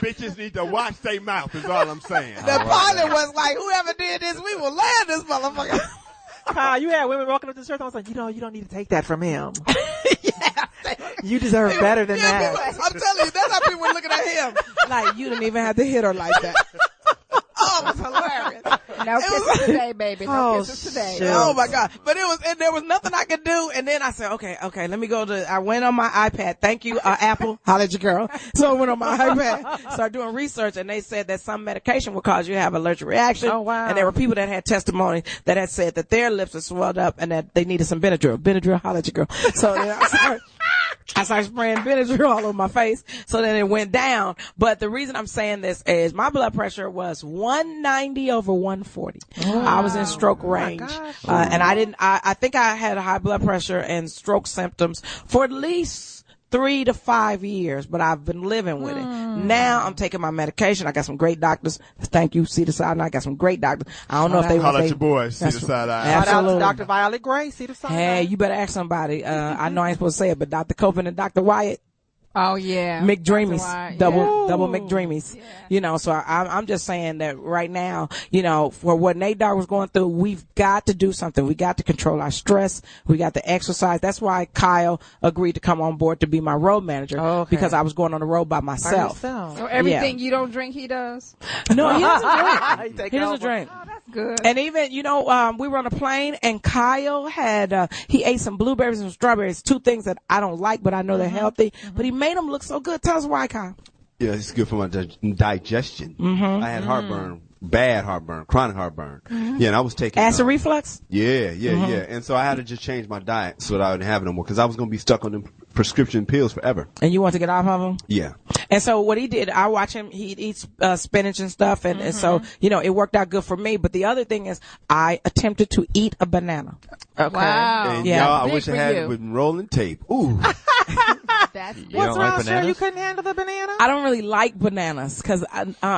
Bitches need to watch their mouth is all I'm saying. The pilot was like, whoever did this, we will land this motherfucker. Kyle, you had women walking up to the church. I was like, you don't need to take that from him. You deserve better than that. People, I'm telling you, that's how people were looking at him. Like, you didn't even have to hit her like that. Oh, it was hilarious. no kisses today, baby. No kisses today. shit. Oh my God. But and there was nothing I could do. And then I said, okay, let me go I went on my iPad. Thank you, Apple. Holla at your girl. So I went on my iPad, started doing research, and they said that some medication will cause you to have an allergic reaction. Oh, wow. And there were people that had testimony that had said that their lips are swelled up and that they needed some Benadryl. Benadryl, holla at your girl. So then I started spraying Benadryl all over my face. So then it went down. But the reason I'm saying this is my blood pressure was 190 over 140. I was in stroke range. And I think I had a high blood pressure and stroke symptoms for at least 3 to 5 years, but I've been living with it. Now I'm taking my medication. I got some great doctors. Thank you, Cedar Sinai. I got some great doctors. I don't know if they Holla want at your boy, Cedar Sinai. Shout out to Absolutely. Dr. Violet Gray, Cedar Sinai. Hey, you better ask somebody. I know I ain't supposed to say it, but Dr. Copeland and Dr. Wyatt. Oh yeah, McDreamies, double McDreamies. Yeah. You know, so I'm just saying that right now, you know, for what Nate Dogg was going through, we've got to do something. We got to control our stress. We got to exercise. That's why Kyle agreed to come on board to be my road manager because I was going on the road by myself. So everything you don't drink, he does. No, he doesn't drink. He doesn't drink. Oh, that's good. And even, you know, we were on a plane and Kyle had, he ate some blueberries and strawberries, two things that I don't like, but I know they're healthy. But he made them look so good. Tell us why, Kyle. Yeah, it's good for my digestion. I had heartburn, bad heartburn, chronic heartburn. Yeah, and I was taking acid reflux. Yeah. And so I had to just change my diet so that I wouldn't have it no more because I was going to be stuck on them prescription pills forever. And you want to get off of them? Yeah. And so what he did, I watch him. He eats spinach and stuff, and so you know it worked out good for me. But the other thing is, I attempted to eat a banana. Okay. Wow. And y'all, I wish I had it with rolling tape. Ooh. What's wrong, Sheryl? You couldn't handle the banana? I don't really like bananas because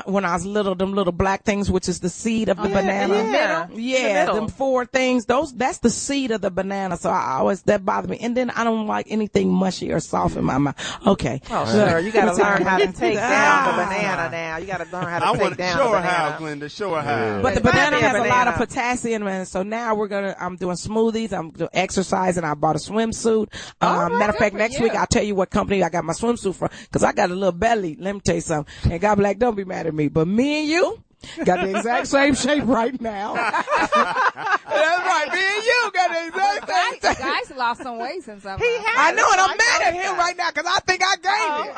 when I was little, them little black things, which is the seed of the banana. Them four things. That's the seed of the banana. So I always that bothered me. And then I don't like anything mushy or soft in my mouth. Okay. Oh, sure. You got to learn how to take down the banana now. You got to learn how to take down the banana. Show her how, Glenda. Show her how. But the banana has a lot of potassium, and so now I'm doing smoothies. I'm doing exercise, and I bought a swimsuit. Matter of fact, next week I'll tell you what company I got my swimsuit from because I got a little belly. Let me tell you something. And God black, don't be mad at me, but me and you got the exact same shape right now. That's right. Me and you got the exact same shape. Guys lost some weight since I know, and I'm mad at him right now because I think I gained it.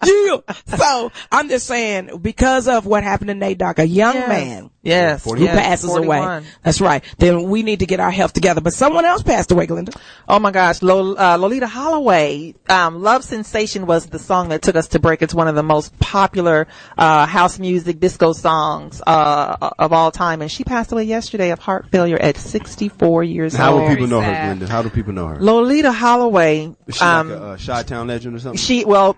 Yeah. So I'm just saying, because of what happened to Nate Dogg, a young man. Yes. Who passes 41. Away. That's right. Then we need to get our health together. But someone else passed away, Glenda. Oh my gosh. Lolita Holloway. Love Sensation was the song that took us to break. It's one of the most popular house music disco songs of all time. And she passed away yesterday of heart failure at 64 years old. How do people know her, Glenda? How do people know her? Lolita Holloway. Is she like a Chi-Town legend or something?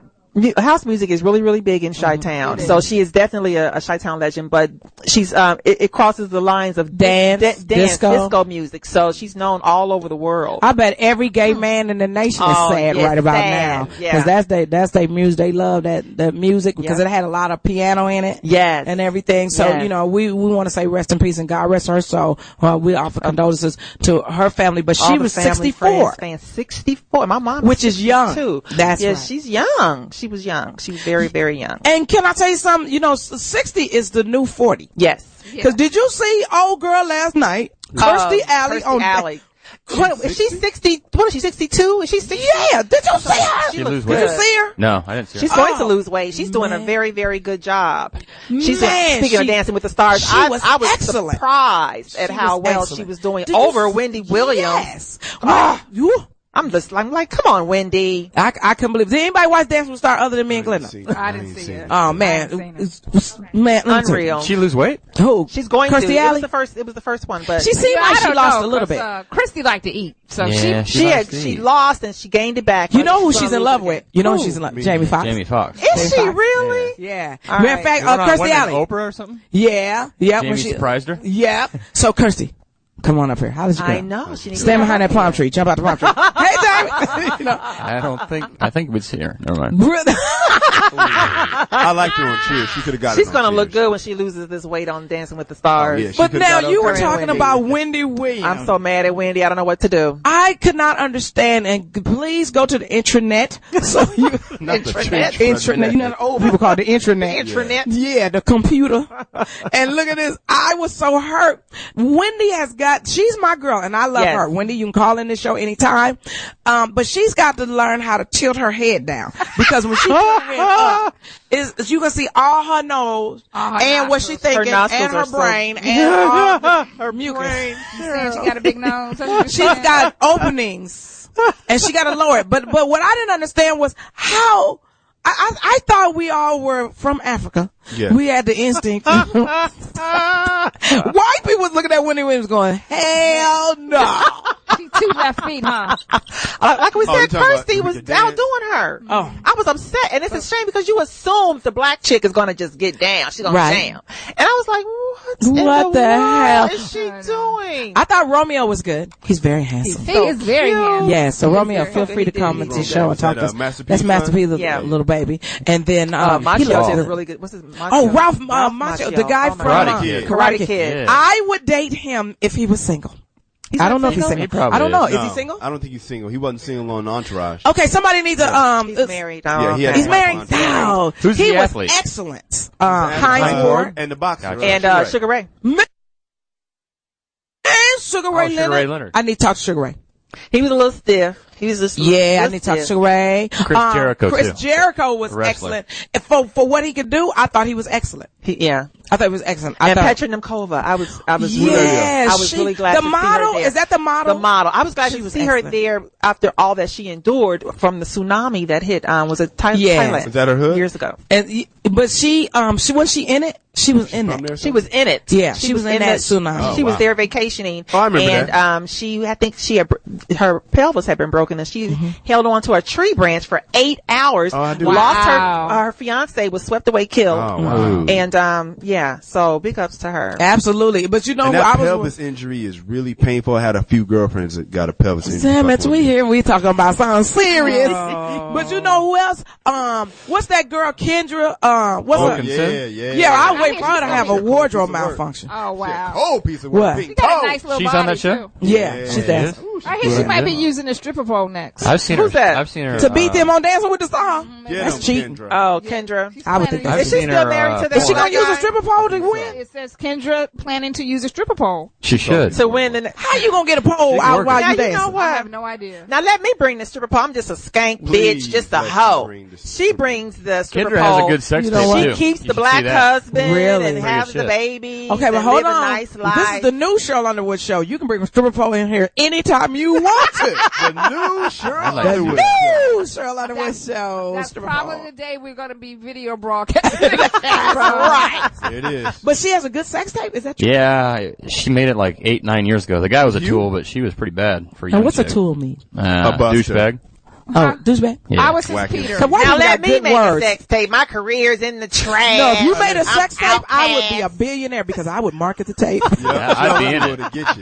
House music is really, really big in Chi-Town. So she is definitely a Chi-Town legend, but she's, it crosses the lines of disco music. So she's known all over the world. I bet every gay man in the nation is sad right about now. Cause that's their music. They love that music because it had a lot of piano in it. Yes. And everything. So, you know, we want to say rest in peace and God rest her soul. We offer condolences to her family, but she was 64. 64. My mom which is young too. That's right. She's young. She was young. She was very, very young. And can I tell you something? You know, 60 is the new 40. Yes. Because did you see old girl last night? Kirstie Alley. What, is she 60? What is she, 62? Is she 60? Yeah. Did you see her? She lose weight? Did you see her? No, I didn't see her. She's going to lose weight. She's doing a very, very good job. Speaking of Dancing with the Stars, I was surprised at how well she was doing over Wendy Williams. Yes. I'm like, come on, Wendy. I couldn't believe. Did anybody watch Dancing with Stars other than me and Glenda? I didn't see it. Oh man, man, unreal. She lose weight? Who? She's going Kirstie to. Alley? It was the first one, but she seemed like she lost a little bit. Kirstie liked to eat, so she lost and she gained it back. You know who she's in love with? You know who she's in love with? Jamie Foxx. Jamie Foxx. Is she really? Yeah. Matter of fact, Kirstie Alley. Oprah or something? Yeah. Jamie surprised her? Yeah. So Kirstie, come on up here. How did you go? I know. Stand behind that palm tree. Jump out the palm tree. Hey, Jamie. I think we'd see her. Never mind. I liked her on Cheers. She could have got it. She's going to look good when she loses this weight on Dancing with the Stars. Yeah, but now you were talking about Wendy Williams. I'm so mad at Wendy. I don't know what to do. I could not understand, and please go to the intranet. So you, intranet. You know, the old people call it the intranet. Intranet. Yeah, the computer. And look at this. I was so hurt. Wendy she's my girl, and I love her. Wendy, you can call in this show anytime. But she's got to learn how to tilt her head down, because when she tilts her head up, you can see all her nose and what she's thinking, and her brain, and all her mucus. She got a big nose. She's got openings, and she got to lower it. But what I didn't understand was how. I thought we all were from Africa, Yeah. We had the instinct. White people was looking at Wendy Williams going, hell no. She 2 left feet, huh? Like we said, Kirsty was the dance? outdoing her. Oh. I was upset, and it's a shame because you assume the black chick is gonna just get down. She's gonna Right. jam. And I was like, What the hell is she doing? I thought Romeo was good. He's very handsome. He is very handsome. Yeah, so Romeo, very feel handsome. free to come into the show and talk to us. Master That's P's Master son? P, the Yeah. little baby. And then, he Macchio loves did a it. really good. What's his? Macchio? Oh, Ralph Macchio, the guy Oh, my from God. Karate Kid. Karate Kid. I would date him if he was single. I don't know if he's single. He probably I don't know. is. Is he single? I don't think he's single. He wasn't single on Entourage. Okay, somebody needs a He's married. Oh, Yeah, he had okay. He's married. Oh, Who's he the was athlete? excellent. Heinz Ward And the boxer. Gotcha. right? And Sugar Ray. and Sugar Ray Sugar Leonard. Ray Leonard. I need to talk to Sugar Ray. He was a little stiff. He was just Yeah, I need to talk to Sugar Ray. Chris Jericho, Chris too. Jericho was Wrestler. excellent. And for what he could do, I thought he was excellent. Yeah. I thought he was excellent. And thought, Petra Nemkova, I was Yes, really glad the to model, see her there. is that the model? The model. I was glad She to was see her excellent. there after all that she endured from the tsunami that hit. Was it Yeah. Thailand? Is that her hood? Years ago. But she was she in it? She was in From it. there, She was in it. Yeah, she was in that tsunami. She was wow. there vacationing. Oh, I remember and, that. I think her pelvis had been broken and she held on to a tree branch for 8 hours. Oh, I do. Lost Wow. her fiance was swept away, killed. Oh, wow. And, yeah, so big ups to her. Absolutely. But you know, And that I pelvis injury is really painful. I had a few girlfriends that got a pelvis injury. Damn it, before we me. here, we talking about something serious. But you know who else? What's that girl, Kendra? What's her? Wilkinson? Yeah, I I wait hear for her to she's have a gonna be- wardrobe piece of work. malfunction. Oh, wow. Cold piece of work. What? Big She got a toe. nice little She's body, on that show? too. Yeah, she does. I hear she might be using a stripper pole next. I've seen Who's her. that? I've seen her. To beat them on Dancing with the Stars. Get That's him, cheating. Kendra. Oh, Kendra. She's I would planning think to Is I've she seen still her, married to that Is she gonna black use a guy? stripper pole to win? It says Kendra planning to use a stripper pole. She should. To win the How you gonna get a pole She out working. while Now, you you know dancing? what? I have no idea. Now let me bring the stripper pole. I'm just a skank Please bitch, just a let me hoe. bring the She stripper brings the stripper Kendra pole. has a good sex You know tape, what? She too. keeps You the should black see that. husband Really? and has Pretty the shit. babies. Okay, but and hold live on. a nice life. This is the new Sheryl Underwood Show. You can bring a stripper pole in here anytime you want to. The new Sheryl like Underwood. New Sheryl Underwood Show. That's stripper probably pole. the day we're going to be video broadcasting. Right. There it is. But she has a good sex tape. Is that true? Yeah, she made it like 8-9 years ago. The guy was a tool, but she was pretty bad for a young And what's a chick. tool mean? A buster. Douchebag. Oh, douchebag. Yeah. I was his Whack it. Peter. So why Now you let got me good make words? a sex tape. My career's in the trash. No, if you made a sex I'm tape, I would be a outcast. billionaire because I would market the tape. Yeah, I'd be in Sheryl it. Underwood to get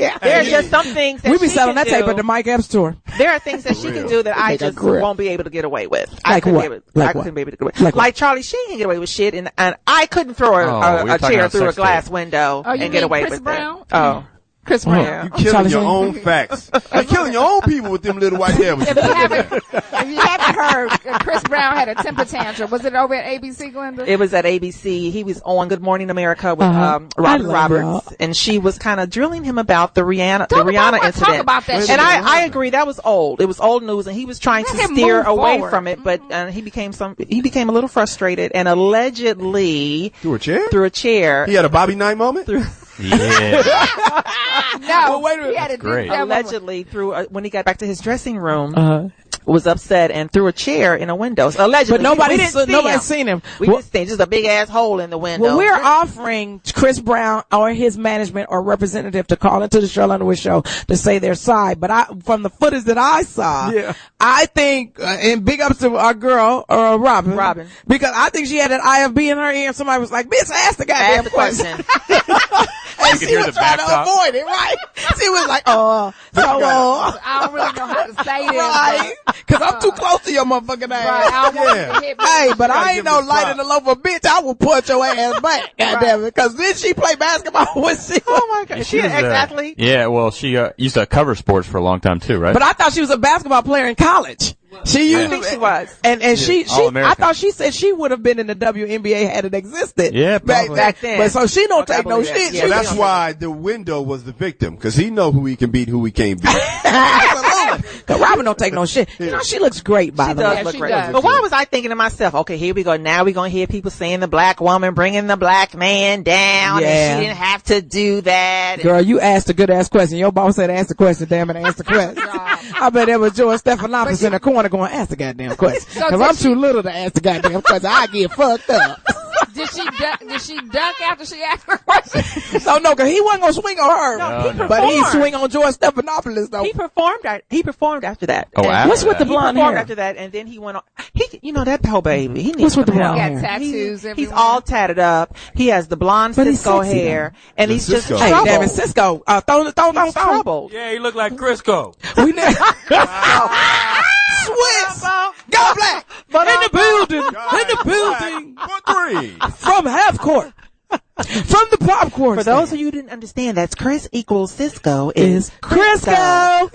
you. There are just some things that We be she selling can that tape do. at the Mike Epps tour. There are things that she can do that I Make a just grip. won't be able to get away with. Like I couldn't what? be able- Like I what? couldn't be able to get away. Like what? Like Charlie Sheen can get away with shit, and I couldn't throw Oh, a we're talking chair about through a sex glass tape. window Oh, you and get mean away Chris with Brown? it. Oh. Chris Brown. You killing Charlie your Sheen. own facts. You're killing your own people with them little white devils. If you haven't heard, Chris Brown had a temper tantrum. Was it over at ABC, Glenda? It was at ABC. He was on Good Morning America with I Robin love Roberts, y'all. and she was kind of drilling him about the Rihanna Talk incident. about that shit. And I agree that was old. It was old news, and he was trying Let to him steer move away forward. from it, but he became a little frustrated, and allegedly Through a chair? through a chair. He had a Bobby Knight moment? Yeah. No, wait a minute. he had a Great. deep Allegedly, when he got back to his dressing room, was upset and threw a chair in a window. So allegedly, But nobody's we didn't see nobody's him. seen him. We didn't see him. Just a big ass hole in the window. Well, we're offering Chris Brown or his management or representative to call into the Sheryl Underwood Show to say their side. But from the footage that I saw, I think, and big ups to our girl, Robin. Because I think she had an IFB in her ear and somebody was like, bitch, ask the goddamn Ask the question. And You could she hear was the trying to backdrop. avoid it, right? She was like, I don't really know how to say this. right? Because I'm too close to your motherfucking ass. Right, I don't want you Yeah. to hit me. Hey, but gotta I ain't give no him light props. in the loaf of bitch. I will punch your ass back. Goddamn it. Because then she play basketball when she. Oh my God, is she an was, ex-athlete? Yeah, well, she used to cover sports for a long time too, right? But I thought she was a basketball player in college. She used I think she was. and she All-American. I thought she said she would have been in the WNBA had it existed. Yeah, probably. Back then. But so she don't Okay, I take no believe that. shit. Yeah, She Well, was- that's why the window was the victim, because he know who he can beat, who he can't beat. Absolutely. Cause Robin don't take no shit. You know, she looks great, by the way. She does look great. does. But why was I thinking to myself, okay, here we go. Now we're going to hear people saying the black woman bringing the black man down. Yeah. And she didn't have to do that. Girl, you asked a good ass question. Your boss said ask the question, damn it, ask the question. I bet there was George Stephanopoulos in the corner going, ask the goddamn question. So Cause I'm too little to ask the goddamn question. I get fucked up. Did she duck after she asked the question? So no, cause he wasn't gonna swing on her. No, but he swing on George Stephanopoulos though. He performed after that. Oh, after What's with the that? blonde He performed hair? after that, and then he went on. You know that whole baby. He needs What's with the some blonde help. Got hair? tattoos He's everywhere. all tatted up. He has the blonde But he's Cisco sexy, hair, and he's just Cisco. Hey, troubled. damn it, Cisco. Throw. Troubled. Yeah, he looked like Crisco. We never. Swiss. Go black. But in the building. In the building. For 3. From half court. From the popcorn. For those of you who didn't understand, that's Chris equals Cisco is Crisco.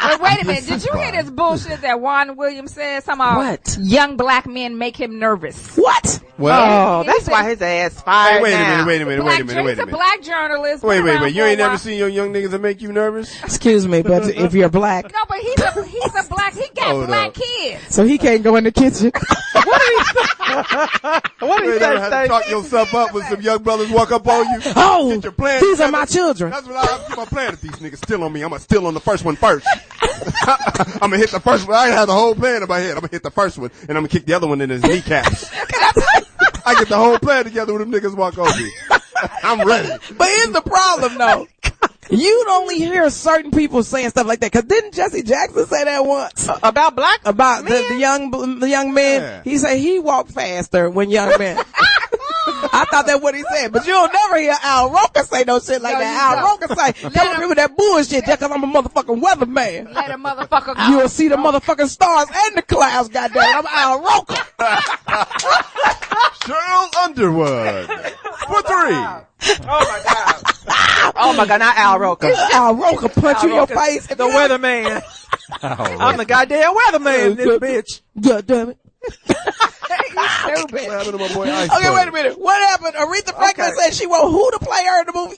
But wait a minute, did you hear this bullshit that Juan Williams said? Somehow What? young black men make him nervous. What? Well, Oh, that's He's why his ass fired wait a now. minute. He's a black journalist. Wait. been around You for ain't a never while. seen your young niggas that make you nervous? Excuse me, but if you're black, No, but he's a black. He got Hold black up. kids. so he can't go in the kitchen. What You did ain't never he had say? to talk yourself up when some young brothers walk up on you. Oh, Get your plan these are together. my children. That's what I keep my plan. If these niggas still on me, I'm gonna steal on the first one first. I'm gonna hit the first one. I have the whole plan in my head. I'm gonna hit the first one, and I'm gonna kick the other one in his kneecaps. I get the whole plan together when them niggas walk over me. I'm ready. But here's the problem, though. You'd only hear certain people saying stuff like that. Cause didn't Jesse Jackson say that once? About black About men? the young men? Yeah. He said he walked faster when young men. I thought that's what he said. But you'll never hear Al Roker say no shit like No, that. you Al Roker say, tell me with that bullshit just cause I'm a motherfucking weatherman. Let a motherfucker go. You'll see the motherfucking stars and the clouds, goddamn. I'm Al Roker. Sheryl Underwood for 3. Oh my God, not Al Roker. Al Roker punch you in your face. The weatherman. I'm the goddamn weatherman, this bitch. God damn it. Stupid. What happened to my boy Ice Okay, Bucket? wait a minute. What happened? Aretha Franklin said she want who to play her in the movie?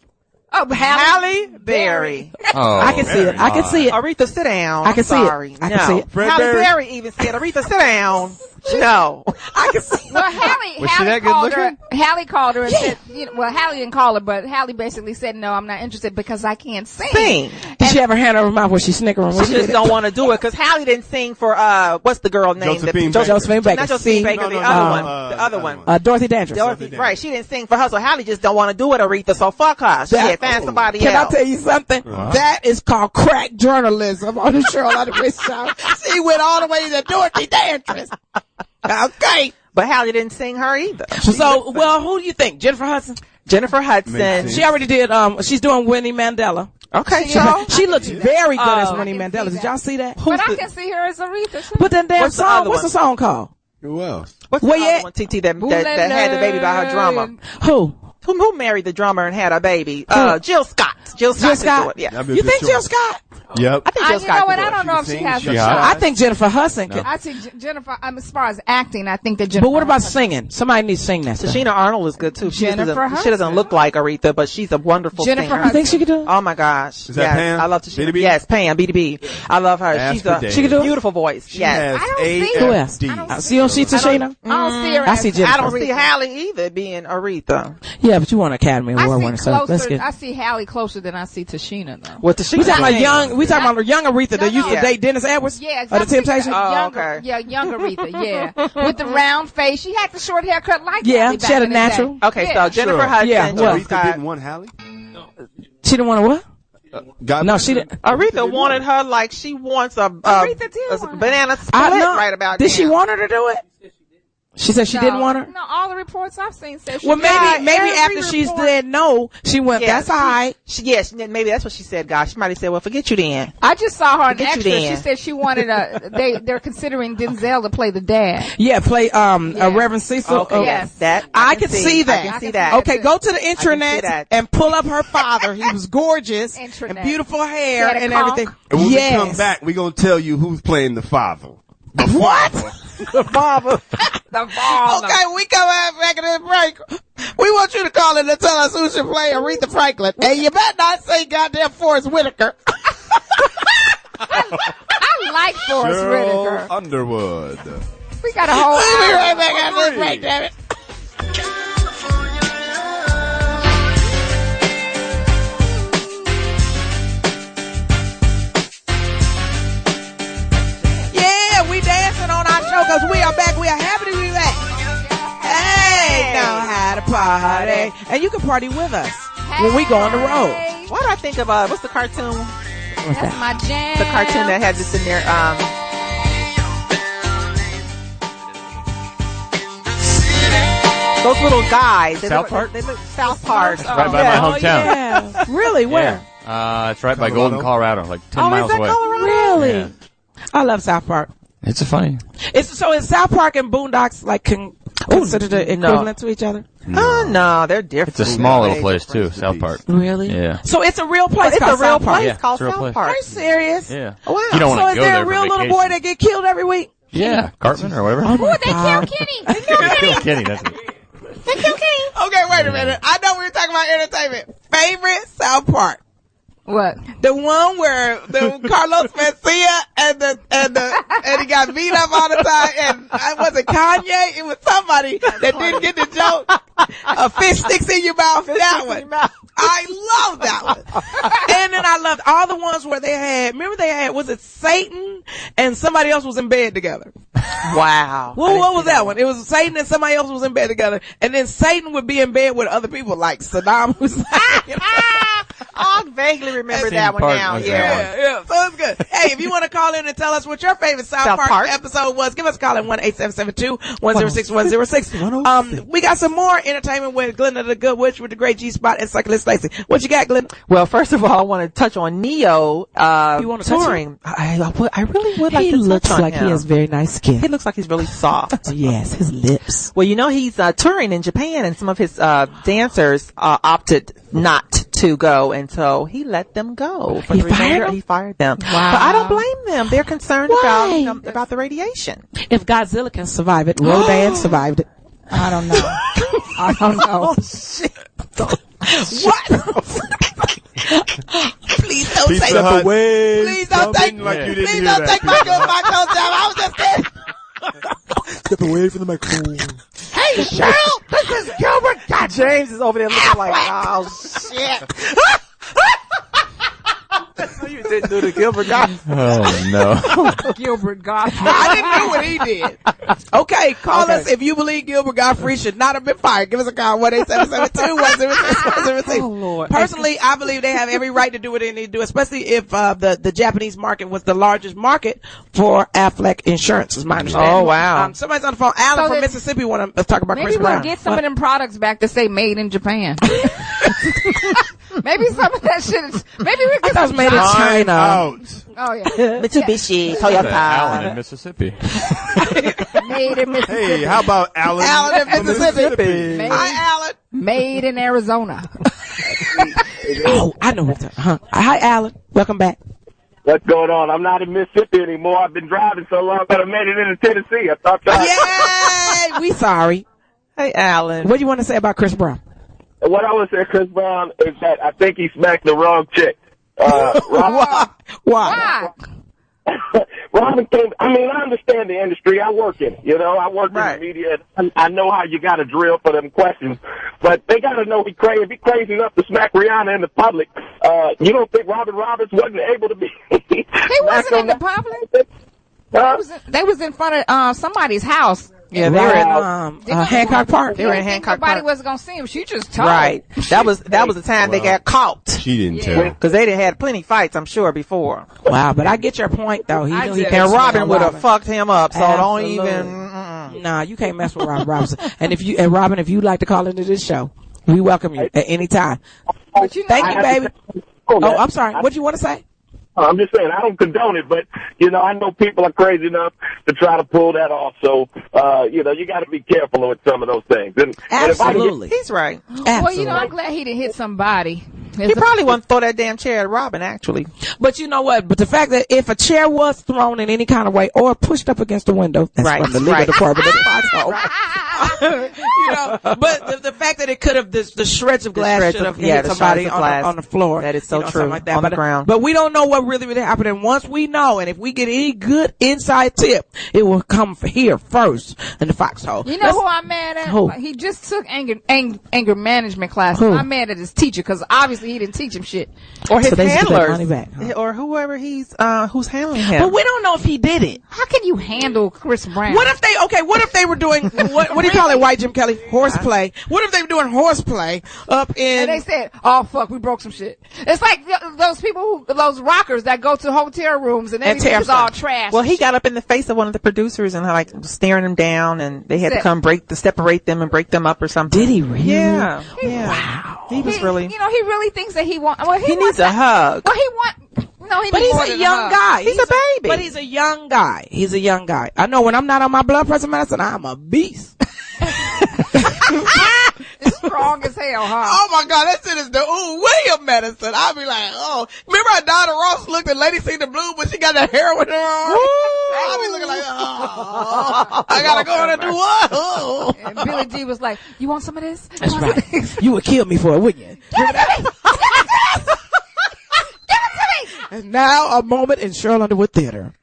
Oh, Halle Berry. Oh, I can see it. I can see it. Aretha, sit down. I can see it. Sorry. I can see it. Fred Halle Berry. Berry even said, Aretha, sit down. No. I can see it. Well, Hallie Was she that good called her. looking? Hallie called her and said, well, Hallie didn't call her, but Hallie basically said, no, I'm not interested because I can't sing. Sing. Did she have her hand over her mouth when she snickering? When She she just did don't it? want to do it because Hallie didn't sing for what's the girl name? Josephine Baker. Josephine Baker. Not Josephine See? Baker, No, the no, other no, one. the The other other one. one. Dorothy Dandridge. Dorothy, right. She didn't sing for her, so Hallie just don't want to do it, Aretha, so fuck her. She had found somebody Can else. I tell you something? That is called crack journalism on the Sheryl Underwood Show. She went all the way to Dorothy Dandridge. Okay. But Hallie didn't sing her either. So, well, who do you think? Jennifer Hudson? Jennifer Hudson. Makes She already did, she's doing Winnie Mandela. Okay, so She looks very good as Oh, Winnie I can Mandela. see Did that. y'all see that? But I can see her as Aretha. too. But that damn What's the song, other what's one? the song called? Who else? what's Where the you other at? one, TT, that had the baby by her drummer? Who? Who married the drummer and had a baby? Jill Scott. Jill Scott. Jill is Scott? doing it, Yeah. That'd be a You good think choice. Jill Scott? Yep. I think Jill You Scott know what? can do I it. don't know if She she can has sing. a She shot. I think Jennifer Hudson can. I think Jennifer, as far as acting, I think that Jennifer. But what about Hudson- singing? Somebody needs to sing that stuff. Tashina Arnold is good too. She Jennifer doesn't Hudson. look like Aretha, but she's a wonderful Jennifer singer. You think she could do it? Oh my gosh. Is that yes, Pam? I love Tashina. BDB? Yes, Pam, BDB. I love her. Ask She's for a Dave. She can do it? beautiful voice. She Yes. has I don't see Who else? AFD. I don't So you don't see Tashina? I don't see her. I see as- Jennifer. I don't see Hallie either being Aretha. Yeah, but you want an Academy I Award see winner, so let's closer. get. I see Hallie closer than I see Tashina though. What Tashina? We talking about sings. young. We talking about young Aretha that used to no. date Dennis Edwards. Yeah, Of the Temptations. Oh, younger, okay. Yeah, younger Aretha. Yeah, with the round face. She had the short haircut like Yeah, Hallie back she had a in the day. natural. Okay, Yeah. so Jennifer Sure. Hudson, Yeah, Jill well. Aretha Scott. didn't want Hallie? She didn't want to what? God No, bless she her. didn't. Aretha wanted her like she wants a Aretha did a want her. banana split I know. right about Did she now. want her to do it? She said she didn't want her. No, all the reports I've seen say she Well, did. maybe Every after she report- said no, she went. Yeah, That's all right. Yes, maybe that's what she said, guys. She might have said, well, forget you then. I just saw her in Get you extra. then. She said she wanted they're considering Denzel to play the dad. Yeah, play Reverend Cecil. Okay, Yes. that I can see that. I can see I that. can Okay, go to the see intranet that. and pull up her father. He was gorgeous Intranet. and beautiful hair He had a and conch. everything. And when Yes. we come back, we're going to tell you who's playing the father. What? The father. The ball. Okay, we come back in this break. We want you to call in and tell us who should play Aretha Franklin. And you better not say goddamn Forrest Whitaker. I like Forrest Sheryl Whitaker. Underwood. We got a whole We'll be hour. right back after this break, damn it. Yeah, we dancing on our show because we are back. We are happy to be back. Hey, know how to party. And you can party with us when we go on the road. Why do I think of, what's the cartoon? That's my jam. The cartoon that had this in there, those little guys. South Park? They look South Park. It's right by my hometown. Yeah. Really? Where? Yeah. It's right by Golden, Colorado, like 10 miles is that away. Colorado? Really? Yeah. I love South Park. It's a funny. Is South Park and Boondocks like considered equivalent to each other? No, they're different. It's a small little place too, South Park. Really? Yeah. So it's a real place. It's a called real South Park. place Yeah, called it's a real South place. Park. Are you serious? Yeah. Wow. You don't So want is to go there there a for real little vacation. boy that get killed every week? Yeah, Cartman or whatever. Oh, Ooh, they kill Kenny. They kill Kenny. Kill Kenny. That's it. They kill Kenny. Okay, wait a minute. I know we were talking about entertainment. Favorite South Park? What? The one where the Carlos Mencia and he got beat up all the time, and was it Kanye? It was somebody that didn't get the joke. A fish sticks in your mouth. That one. I love that one. And then I loved all the ones where they had. Remember they had, was it Satan and somebody else was in bed together? Wow. Well, what was that one? It was Satan and somebody else was in bed together, and then Satan would be in bed with other people like Saddam Hussein. I vaguely remember that one now. Yeah. Yeah. So it's good. Hey, if you want to call in and tell us what your favorite South Park episode was, give us a call at 1-877-2-106-106. We got some more entertainment with Glenda the Good Witch with the great G-Spot and Succulent Stacy. What you got, Glenda? Well, first of all, I want to touch on Neo You want to touring. I really would like He to looks touch on like him. he has very nice skin. He looks like he's really soft. Yes, his lips. Well, you know, he's touring in Japan, and some of his dancers opted not to go, and so he let them go. For He the remainder. fired them? He fired them. Wow. But I don't blame them. They're concerned Why? about the radiation. If Godzilla can survive it, Rodan survived it. I don't know. I don't know. Oh, shit. What? Please don't Pizza take Hut. Please don't take Like you didn't Please hear don't that. take my clothes down. I was just kidding. Step away from the microphone. Hey, Cheryl, this is Gilbert. God, James is over there looking like, oh shit. You didn't do the Gilbert guy. Oh no. Gilbert Godfrey. I didn't do what he did. Okay, call us if you believe Gilbert Godfrey should not have been fired. Give us a call, 1-877-2-106-106. Oh, Lord. Personally, I believe they have every right to do what they need to do, especially if the Japanese market was the largest market for Aflac insurance, is my understanding. Oh, wow. Somebody's on the phone. Alan So from that- Mississippi want to talk about Maybe Chris we'll Brown. get some of them products back to say made in Japan. Maybe some of that shit is, maybe we I get thought it was some made in jobs. China. Out. Oh yeah. Mitsubishi, Alan Toyota. in Mississippi. Made in Mississippi. Hey, how about Alan? Alan in from Mississippi. Made, Hi, Alan. made in Arizona. Oh, I know what's up. Hi, Alan. Welcome back. What's going on? I'm not in Mississippi anymore. I've been driving so long that I made it into Tennessee. I thought Yay! We sorry. Hey, Alan. What do you want to say about Chris Brown? What I would say, Chris Brown, is that I think he smacked the wrong chick. Why? Why? Robin came. I mean, I understand the industry. I work in it. You know, I work in the media. And I know how you got to drill for them questions. But they got to know he crazy. If he crazy enough to smack Rihanna in the public, you don't think Robin Roberts wasn't able to be? He wasn't in the public. They was in front of somebody's house. Yeah, they were in Hancock Park. They were in Hancock Nobody Park. wasn't gonna see him. She just told. Right. That was the time they got caught. She didn't tell. Because they done had plenty fights, I'm sure, before. Wow, but I get your point though. He knew he And can't Robin would have Robin. fucked him up, so don't Absolutely. even. Nah, you can't mess with Robin Robinson. And Robin, if you'd like to call into this show, we welcome you at any time. But you know, Thank you, baby. Oh, I'm sorry. What do you want to say? I'm just saying, I don't condone it, but, you know, I know people are crazy enough to try to pull that off. So, you know, you got to be careful with some of those things. And Absolutely. He's right. well, you know, I'm glad he didn't hit somebody. He probably wouldn't throw that damn chair at Robin, actually. But you know what? But the fact that if a chair was thrown in any kind of way or pushed up against the window, that's Right, from the legal right. department of the Foxxhole. You know, but the fact that it could have, the shreds of glass should have hit somebody on the floor. That is so true. Like that. On the ground. But we don't know what really happened. And once we know, and if we get any good inside tip, it will come here first in the Foxxhole. You know who I'm mad at? Who? He just took anger management classes. Who? I'm mad at his teacher because obviously he didn't teach him shit. Or his So they should get their handlers. money back, huh? Or whoever who's handling him. But we don't know if he did it. How can you handle Chris Brown? What if they were doing, what do you call it, White Jim Kelly? Horseplay. What if they were doing horseplay up in... And they said, oh fuck, we broke some shit. It's like those people those rockers that go to hotel rooms and everything is all trash. Well, he got up in the face of one of the producers and like staring him down, and they had to come separate them and break them up or something. Did he really? Yeah. Wow. He was really. You know, he really thinks that he wants. Well, he needs a hug. Well, he wants. No, he But needs he's more a than young hug. guy. He's a baby. But he's a young guy. He's a young guy. I know when I'm not on my blood pressure medicine, I'm a beast. It's strong as hell, huh? Oh my God, that shit is the William medicine. I'll be like, oh, remember how Donna Ross looked at Lady Seen the Blue, but she got that heroin in her arm? I'll be looking like, oh, I gotta go in and do what? Oh. And Billy D was like, "You want some of this?" That's right. You would kill me for it, wouldn't you? Give it to me. And now a moment in Sheryl Underwood Theater.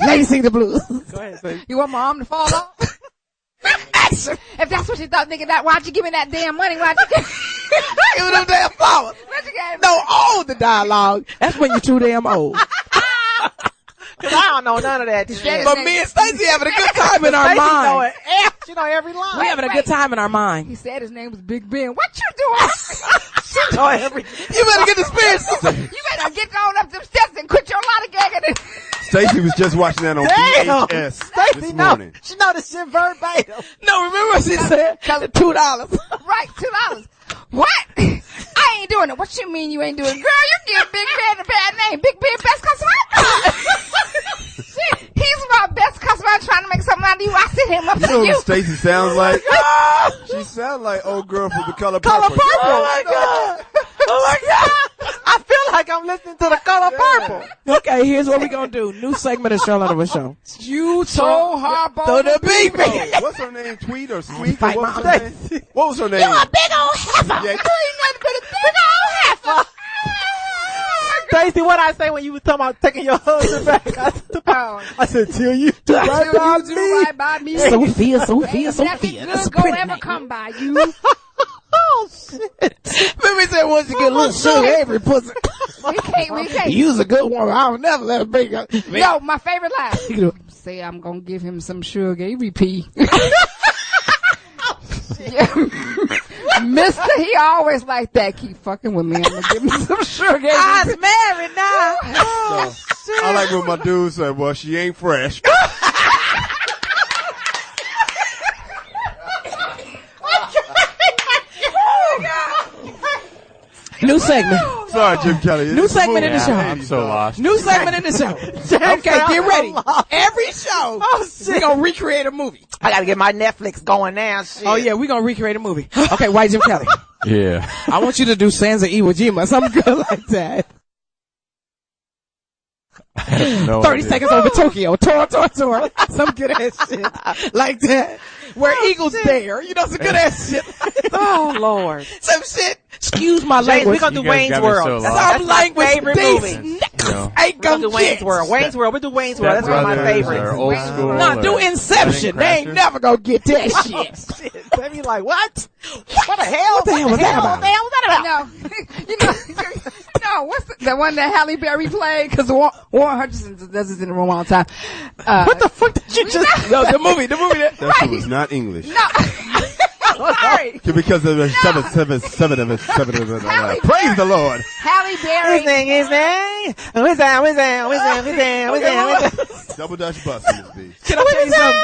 Lady Sing the Blues. Go ahead, say. You want my arm to fall off? Action. If that's what you thought, nigga, why'd you give me that damn money? Why'd you give me them damn flowers? No, all the dialogue. That's when you're too damn old. Cause I don't know none of that shit. But me and Stacey having a good time in our mind. She know every line. We having a good time in our mind. He said his name was Big Ben. What you doing? She know every. You better get the spirit. You better get going up them steps and quit your lot of gagging. Stacey was just watching that on VHS this morning. She know the shit verbatim. No, remember what she said? $2. Right, $2. What? I ain't doing it. What you mean you ain't doing it? Girl, you give Big Ben a bad name. Big Ben best customer. Shit, he's my best customer. I'm trying to make something out of you. I sent him up You to know you. what Stacey sounds like? She sounds like old girl from The Color Purple. Color Purple. Oh my God. Oh my God. I feel like I'm listening to The Color Purple. Okay, here's what we're going to do. New segment of Sheryl Underwood Show. You so hard So the big man. What's her name? Tweet or Sweet? Fight Or what was my her name? What was her name? You a big old heifer. Yeah. You ain't nothing but a big old heifer. Stacey, what I say when you was talking about taking your husband back? I said, till you do right by You do me. right by me. Sophia. Nothing good go ever come by you. Oh, shit. Remember he said once you get a little sugar, every pussy. We can't. You's a good woman. I would never let her bring up. Yo, my favorite line. Say I'm gonna give him some sugar. He repeat. Yeah. Mister, he always like that. Keep fucking with me. I'm gonna give him some sugar. I was married now. Oh, shit. I like when my dude said, well, she ain't fresh. New segment. Sorry, Jim Kelly. New segment in the show. I'm so lost. New segment in the show. Okay, get ready. Every show, we're going to recreate a movie. I gotta get my Netflix going now. Shit. Oh, yeah, we're going to recreate a movie. Okay, White Jim Kelly. Yeah. I want you to do Sansa Iwo Jima, something good like that. No 30 idea. seconds over Tokyo. Tour. Some good ass shit. Like that. Where eagles dare. You know, some good ass shit. Oh, Lord. Some shit. Excuse my James, language. we're gonna do You guys Wayne's got me World. so That's lost. Some my language. favorite These movie. niggas No. ain't We're gonna gonna do Wayne's get. World. Wayne's World. We do Wayne's World. That's one of my Brothers favorites. are old school. No, do Inception. They ain't never gonna get that shit. Shit. They be like, what? What the hell? What the hell was that about? What the hell was that about? No, no. What's the one that Halle Berry played? Because Warren Hutchinson does this in the room all the time. What the fuck did you just? No, the movie. That shit was not English. No. Sorry. Because of the seven of it. Praise the Lord. Halle Berry. His name. Double Dutch bus in this beach. Can I tell you something?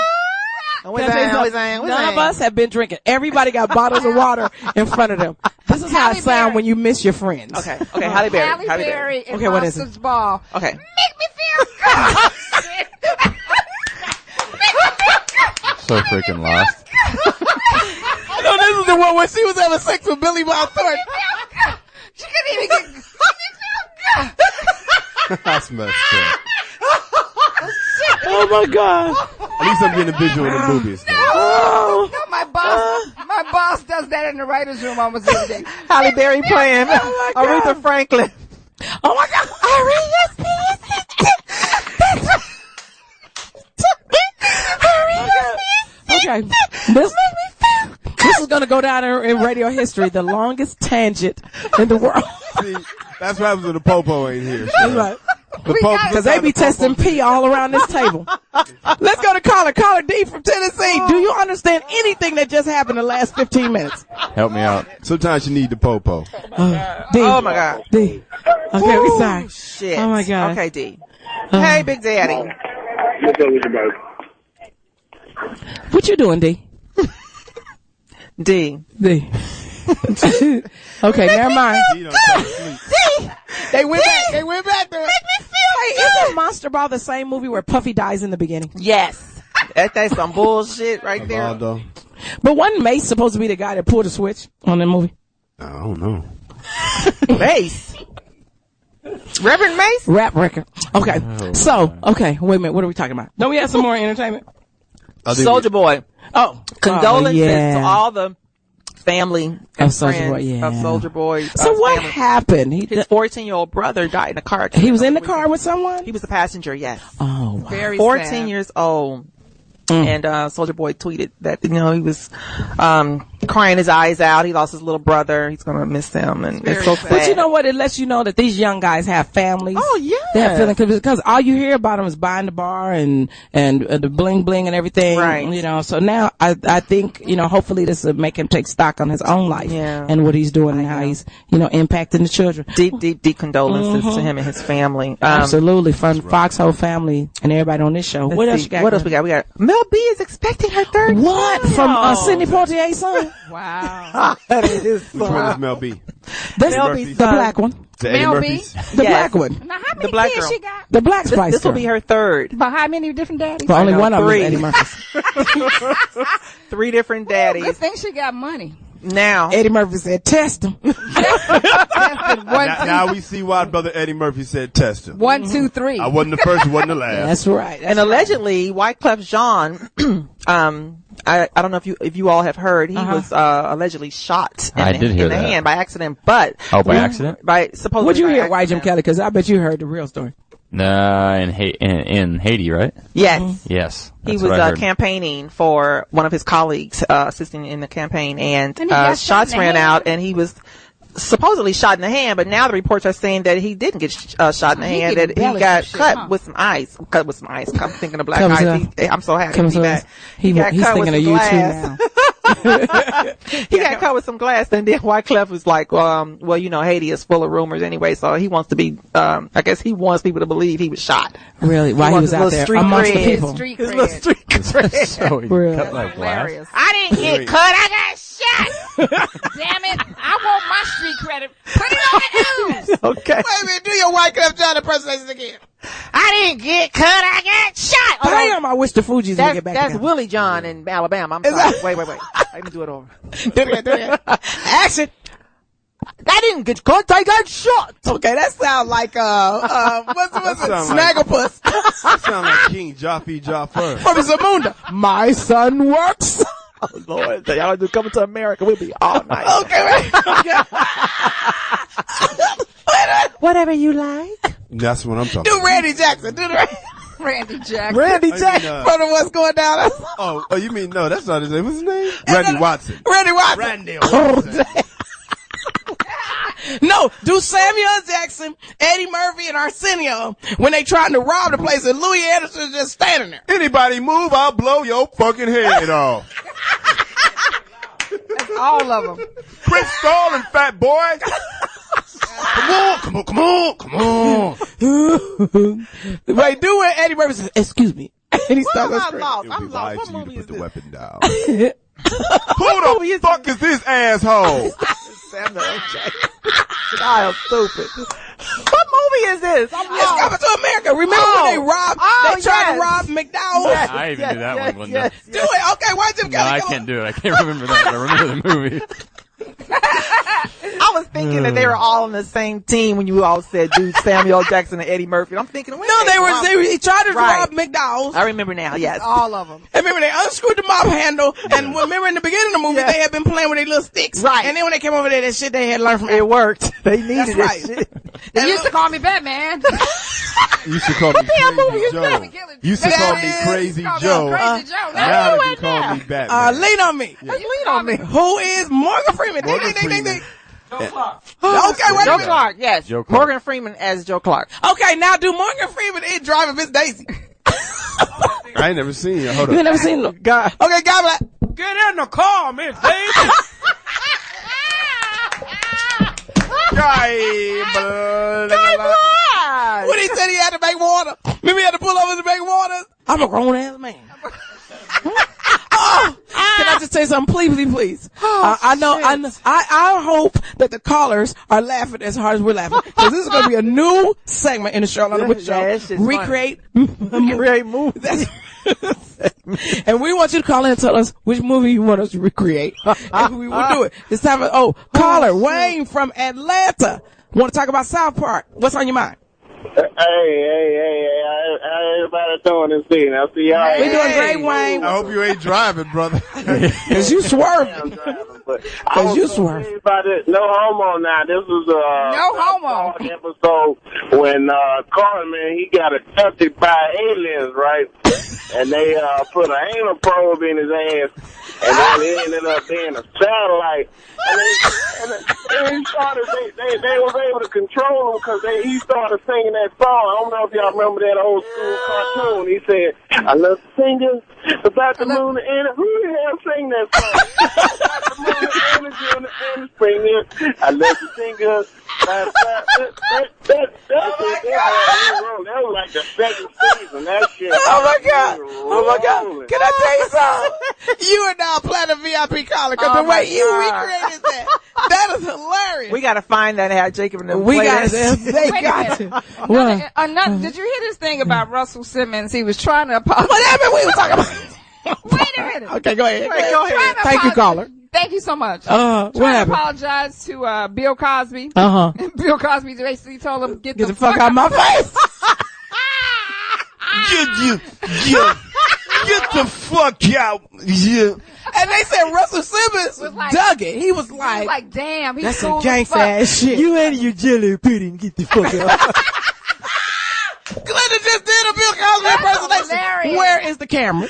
None of us have been drinking. Everybody got bottles of water in front of them. This is how it sounds when you miss your friends. Okay, Halle Berry. Halle Berry and Okay, what is it? Monsters Ball. Okay. Make me feel good. So freaking lost. No, this is the one where she was having sex with Billy Bob Thornton. She couldn't even get. That's messed up. Oh my God. At least I'm getting a visual in the movies. Oh else does that in the writer's room almost every day? Halle Berry playing Aretha Franklin. Oh my God. Okay. This is going to go down in radio history, the longest tangent in the world. See, that's what happens when the popo ain't here. That's right. Because they be testing pee all around this table. Let's go to caller. Caller D from Tennessee. Do you understand anything that just happened in the last 15 minutes? Help me out. Sometimes you need the popo. D. Oh my God. D. Okay, we sorry. Shit. Oh my God. Okay, D. Hey, Big Daddy. What's up with you, buddy? What you doing, D? D. D. Okay, never mind. They went back. They went back there. Hey, isn't Monster Ball the same movie where Puffy dies in the beginning? Yes. That's some bullshit right there. But wasn't Mace supposed to be the guy that pulled the switch on the movie? I don't know. Mace. Reverend Mace? Rap record. Okay. So, okay, wait a minute. What are we talking about? Don't we have some more entertainment? Soldier Boy. Oh. Condolences yeah. to all the family and friends of Soldier Boy. So what happened? His 14-year-old brother died in a car accident. He was in the car with someone? He was a passenger, yes. Oh, wow. Very 14 sad. years old. And Soldier Boy tweeted that, he was crying his eyes out. He lost his little brother. He's going to miss him. And it's so sad. But you know what? It lets you know that these young guys have families. Oh, yeah. They have feelings. Because all you hear about them is buying the bar and the bling bling and everything. Right. So now I think, hopefully this will make him take stock on his own life. Yeah. And what he's doing and how he's, impacting the children. Deep condolences to him and his family. Absolutely. From Foxxhole family and everybody on this show. What else you got? What else we got? We got Mel B is expecting her third What? child. From Sidney Poitier's son? Wow. That is his Which one is son. Mel B? That's Mel the B's black one. To Eddie Mel B? Murphy's? The Yes. black one. Now, how many The black kids girl. she got? The black Spice This will girl. be her third. But how many different daddies? But only I know, one of them is 3. Eddie Murphy. 3 different daddies. Good thing she got money. Now. Eddie Murphy said, test him. Now we see why Brother Eddie Murphy said test him. 1, 2, 3. I wasn't the first, wasn't the last. That's right. And allegedly, Wyclef Jean, I don't know if you all have heard, he was allegedly shot in the hand by accident, but by accident? By supposedly. What'd you by hear, accident. White Jim Kelly? Because I bet you heard the real story. In Haiti, right? Yes. Yes. He That's was what I heard. campaigning for one of his colleagues, assisting in the campaign, and he got shot shots in the ran hand. out, and he was supposedly shot in the hand, but now the reports are saying that he didn't get shot in the hand, that he got cut with some ice. Cut with some ice. I'm thinking of black ice. I'm so happy to be back. He got he's cut with thinking some of you too glass. now. He got cut with some glass, and then Wyclef was like, well, Haiti is full of rumors anyway, so he wants to be, I guess he wants people to believe he was shot. Really? While he was out there amongst the people. His little street cred. So he Really? cut like glass. I didn't get cut. I got shot. Damn it. I want my street credit. Put it on the news. Okay. Wait a minute. Do your Wyclef Jean impersonation again. I didn't get cut. I got shot. Damn, I wish the Fugees would get back That's together. Willie John in Alabama. I'm sorry. Wait. Let me do it over. Do it. Action. I didn't get cut. I got shot. Okay, that sounds like, what's it? sound like- Snagglepuss That sound like King Jaffe Jaffer. from Zamunda. My son works. Oh, Lord. Y'all do Coming to America. We'll be all night. Okay, Whatever you like. That's what I'm talking do about. Randy Jackson. Do the Randy Jackson. Randy I Jackson. mean, From What's Going Down. Oh, you mean, no, that's not his name. What's his name? Randy Watson. Randy Watson. Randy Watson. No, do Samuel L. Jackson, Eddie Murphy, and Arsenio when they trying to rob the place and Louis Anderson's just standing there. Anybody move, I'll blow your fucking head off. That's all of them. Prince Stall and Fat Boy. Come on. Wait, do it. Eddie Murphy says, excuse me. And he starts to scream. It would be wise to you to put the weapon down. Who the fuck is this asshole? Samuel L. Jackson. Child, stupid. What movie is this? I'm It's lost. Coming to America. Remember when they robbed? They tried to rob McDowell's. Yes. I even knew that one, Linda. Do it. Okay, why Jim No, Kelly? I Come can't do it. I can't remember that. But I remember the movie. I was thinking that they were all on the same team when you all said, dude, Samuel Jackson and Eddie Murphy. I'm thinking, No, he tried to rob McDonald's. I remember now, yes. All of them. And remember, they unscrewed the mop handle, and remember in the beginning of the movie, they had been playing with their little sticks. Right. And then when they came over there, that shit they had learned from it worked. They needed That's it. right. They used to call me Batman. You used to call me Crazy Joe. You used to call me Crazy Joe. Crazy Joe. Now you call me Batman. lean on me. Lean on me. Who is Morgan Freeman? Morgan Ding, ding, ding, ding, ding. Freeman. Okay, wait a Joe minute. Clark, yes. Joe Clark. Morgan Freeman as Joe Clark. Okay, now do Morgan Freeman in Driving Miss Daisy? I ain't never seen you. Hold You ain't on. never seen him? God. Okay, God, Get in the car, Miss Daisy. when he said he had to make water, maybe he had to pull over to make water. I'm a grown ass man. Can I just say something? Please. I hope that the callers are laughing as hard as we're laughing. Because this is going to be a new segment in the Sheryl Underwood Show. it's just Recreate. Recreate movies. And we want you to call in and tell us which movie you want us to recreate. And we will do it. It's time for, caller, Wayne from Atlanta. Want to talk about South Park? What's on your mind? Hey, everybody doing this thing. I see y'all. We doing great, Wayne. I hope you ain't driving, brother. Because you swerving. Because you swerving. No homo now. This was No homo. episode when Carter, man, he got abducted by aliens, right? And they put an anal probe in his ass, and then it ended up being a satellite. And he started, they was able to control him because he started singing that song. I don't know if y'all remember that old school cartoon. He said, I love singers about the moon and who the hell sing that song? About the moon and energy and the spring. I love the singers. That was like the second season. That shit. Oh my God. Can I tell you something? You are now Platinum VIP caller because the way you recreated that is hilarious. We got to find that and have Jacob and them We play got that. They got to. Did you hear this thing about Russell Simmons? He was trying to apologize. What happened? We were talking about. Wait a minute. Okay, go ahead. Go ahead. Thank you, caller. Thank you so much. What Trying to happened? apologize to Bill Cosby. Bill Cosby basically told him, get the fuck out of my face. Get the fuck out. Yeah. And they said Russell Simmons dug it. He was like, damn, he's that's cool some as gangsta fuck. ass shit. You and your jelly pudding, get the fuck out. Glenda just did a Bill Cosby impersonation. hilarious. Where is the camera?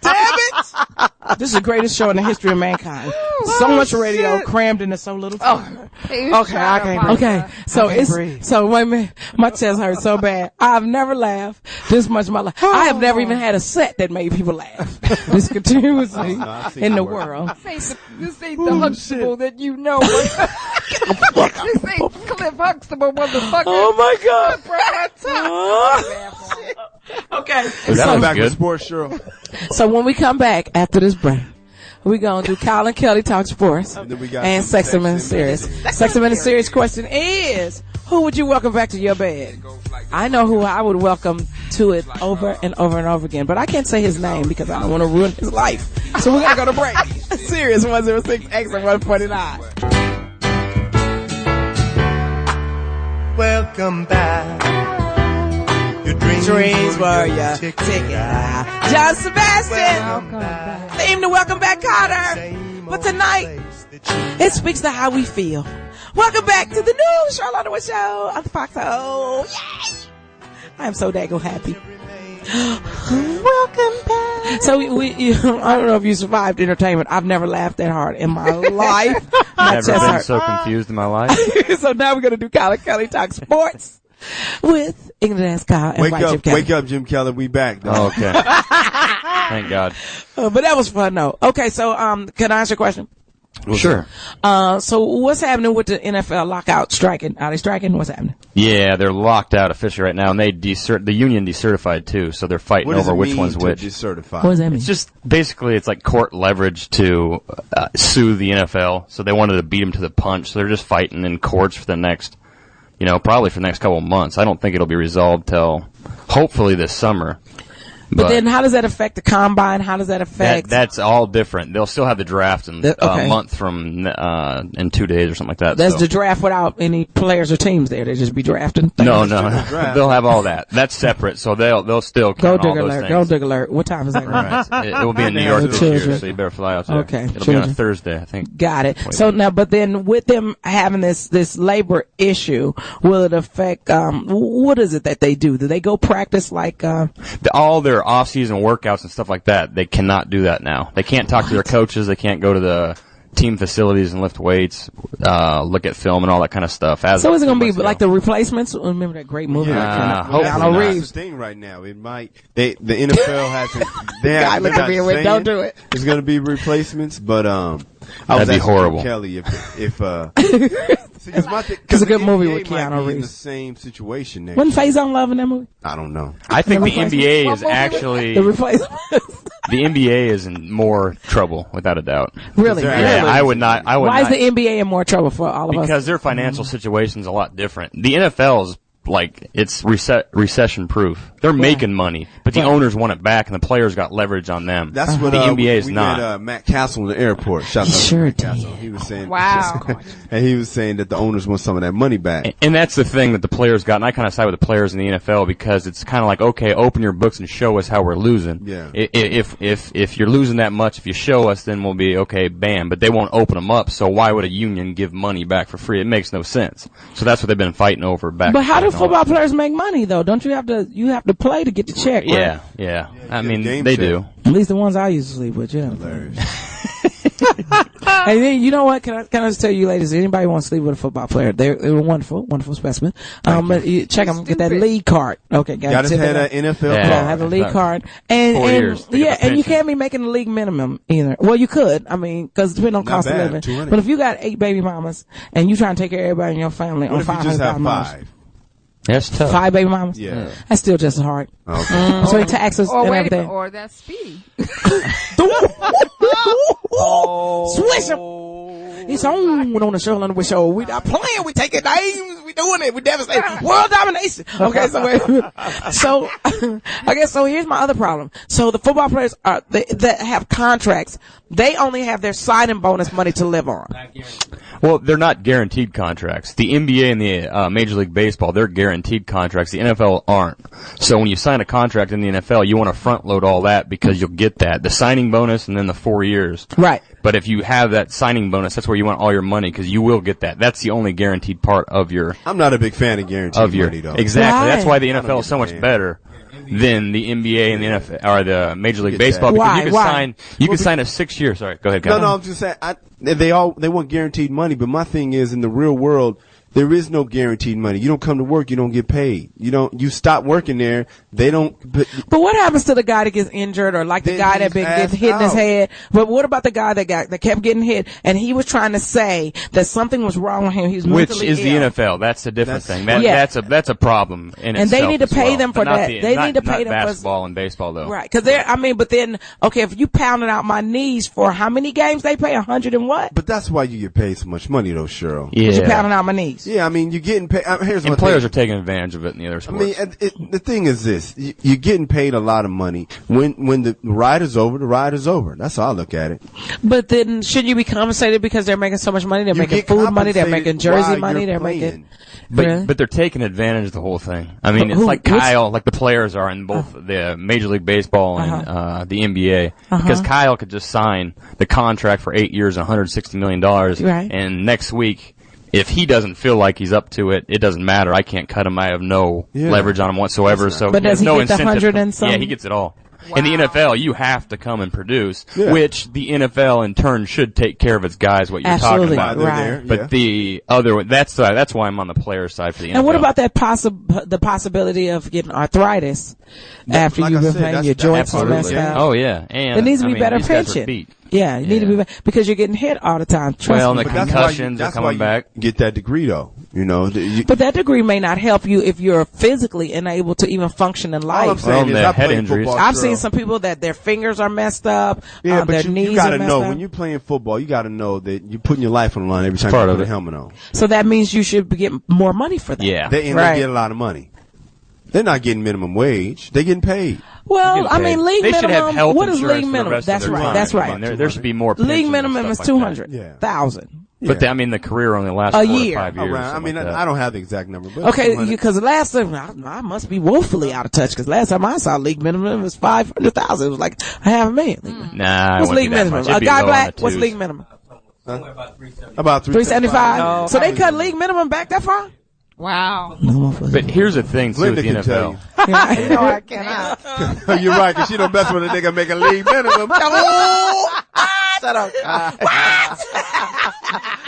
Damn it! This is the greatest show in the history of mankind. So much radio crammed into so little time. He was Okay, trying I to can't breathe. apologize. Okay, so wait a minute. My chest hurts so bad. I've never laughed this much in my life. I have never even had a set that made people laugh this continuously in the world. This ain't the Huxtable that you know. This ain't Cliff Huxtable, motherfucker. Oh my God. Okay. That's back to sports, Cheryl. So when we come back after this break, we're going to do Colin Kelly Talk Sports and Sex and Minute Series. Sex and Minute Series question is, who would you welcome back to your bed? I know who I would welcome to it over and over and over again, but I can't say his name because I don't want to ruin his life. So we're going to go to break. Sirius 106X and 149. Welcome back. Your Dreams were your ticket. John Sebastian. Theme to Welcome Back, Carter. But tonight, it speaks to how we feel. Welcome back to the new Sheryl Underwood Show on the Foxxhole. Yay! I am so daggone happy. Welcome back. So I don't know if you survived entertainment. I've never laughed that hard in my life. Never been so confused in my life. So now we're going to do Colin Kelly Talk Sports with Ignorant Kyle and White Jim Kelly. Wake up, Jim Kelly. We back. Oh, okay. Thank God. But that was fun, though. Okay, so can I ask you a question? Sure. So what's happening with the NFL lockout striking? Are they striking? What's happening? Yeah, they're locked out officially right now, and the union decertified too, so they're fighting over which one's which. Decertified? What does that mean? It's just basically it's like court leverage to sue the NFL. So they wanted to beat them to the punch. So they're just fighting in courts for the next, probably for the next couple of months. I don't think it'll be resolved till hopefully this summer. But then how does that affect the combine? How does that affect? That's all different. They'll still have the draft in a month from in 2 days or something like that. That's the draft without any players or teams there. They just be drafting. No. They'll have all that. That's separate. So they'll still count all those things. Go Dig Alert. What time is that? Right. It will be in New York this year, so you better fly out there. Okay. It'll be on a Thursday, I think. Got it. So now, but then with them having this labor issue, will it affect, what is it that they do? Do they go practice like, all their off-season workouts and stuff like that? They cannot do that now. They can't talk to their coaches. They can't go to the team facilities and lift weights, look at film and all that kind of stuff. So is it going to be like The Replacements? Remember that great movie? Keanu Reeves. Thing right now, it might. The NFL hasn't. Don't do it. There's going to be replacements, but that'd be horrible. Kelly, if it's a good movie with Keanu Reeves. In the same situation next Wasn't Faison Love in that movie? I don't know. I think the NBA is actually The Replacements. The NBA is in more trouble, without a doubt. Really? Yeah, I would not. Why is the NBA in more trouble for all of us? Because their financial situation is a lot different. The NFL is like, it's recession proof. They're making money, but the owners want it back, and the players got leverage on them. That's what the NBA is we not. Met, Matt Castle in the airport. Shout out to Matt Castle. He was saying, wow. And he was saying that the owners want some of that money back. And that's the thing that the players got, and I kind of side with the players in the NFL because it's kind of like, okay, open your books and show us how we're losing. Yeah. If you're losing that much, if you show us, then we'll be okay, bam. But they won't open them up, so why would a union give money back for free? It makes no sense. So that's what they've been fighting over back. But how do football players make money though? Don't you have to play to get the check? Right? Yeah. I mean, they do. At least the ones I used to sleep with, yeah. Hey, then, you know what? Can I just tell you, ladies? Anybody want to sleep with a football player? They're wonderful specimen. But you check them. Get that league card. Okay, got to have that NFL card. Yeah, have a league card. And 4 years. And you can't be making the league minimum either. Well, you could. I mean, because depending on cost of living. 200. But if you got 8 baby mamas and you trying to take care of everybody in your family what on if you just have 5? That's tough. 5 baby mamas? Yeah. That's still just as hard. Okay. So he taxes and everything. Or that's Speedy. Swish him. It's on the Sheryl Underwood Show. We not playing. We taking names. We doing it. We devastating. World domination. Okay, so I guess so. Here's my other problem. So the football players that have contracts, they only have their signing bonus money to live on. Well, they're not guaranteed contracts. The NBA and the Major League Baseball, they're guaranteed contracts. The NFL aren't. So when you sign a contract in the NFL, you want to front load all that because you'll get that. The signing bonus and then the 4 years. Right. But if you have that signing bonus, that's where you want all your money because you will get that. That's the only guaranteed part of your... I'm not a big fan of guaranteed money, though. Exactly. Why? That's why the NFL is so much better than the NBA and the NFL or the Major League Baseball because you can sign a 6-year. Sorry, go ahead. No, I'm just saying they want guaranteed money, but my thing is in the real world there is no guaranteed money. You don't come to work, you don't get paid. You stop working there, they don't. But what happens to the guy that gets injured or like the guy that gets hit in his head? But what about the guy that kept getting hit and he was trying to say that something was wrong with him? He was mentally Which is ill. the NFL. That's a different thing. That's a problem in and itself. they need to pay them for that. They need to pay them for basketball and baseball though. Right. Cause but then, okay, if you pounded out my knees for how many games they pay? 100 and what? But that's why you get paid so much money though, Cheryl. Yeah. You pounding out my knees. Yeah, I mean, you're getting paid. And players are taking advantage of it in the other sports. I mean, the thing is this: you're getting paid a lot of money. When the ride is over, the ride is over. That's how I look at it. But then, shouldn't you be compensated because they're making so much money? They're making food money. They're making jersey money. They're making. But they're taking advantage of the whole thing. I mean, it's like Kyle, like the players are in both the Major League Baseball and the NBA. Because Kyle could just sign the contract for 8 years, $160 million, right. And next week, if he doesn't feel like he's up to it, it doesn't matter. I can't cut him. I have no leverage on him whatsoever. So but does he no get the incentive. 100 and some? Yeah, he gets it all. Wow. In the NFL, you have to come and produce, which the NFL in turn should take care of its guys. What you're talking about, right? But the other one, that's why I'm on the player side for the NFL. And what about that the possibility of getting arthritis after you've been playing your joints and messed up? Oh yeah, and there needs to be better pension. Yeah, you need to be better because you're getting hit all the time. Well, and the concussions are coming back. Get that degree though, but that degree may not help you if you're physically unable to even function in life. All I'm saying is I play football. I've seen some people that their fingers are messed up. Yeah, their but knees you gotta are messed know up. when you're playing football, you gotta know that you're putting your life on the line every time you put a helmet on. So that means you should be getting more money for that. Yeah, they get a lot of money. They're not getting minimum wage. They're getting paid. Well, I mean, league they should have minimum. health What is insurance league for the minimum? rest of That's their right. time. That's right. I mean, there should be more. League minimum is 200,000 But I mean, the career only lasts a 4 year. to 5 years. I mean, like I don't have the exact number. But Okay, because last time I must be woefully out of touch. Because last time I saw league minimum was 500,000. It was like $500,000. Nah, what's league minimum? A guy black. What's league minimum? About 375. So they cut league minimum back that far? Wow. But here's the thing, too, with the NFL. No, I cannot. You're right, because she don't mess with a nigga making league minimum. Shut up.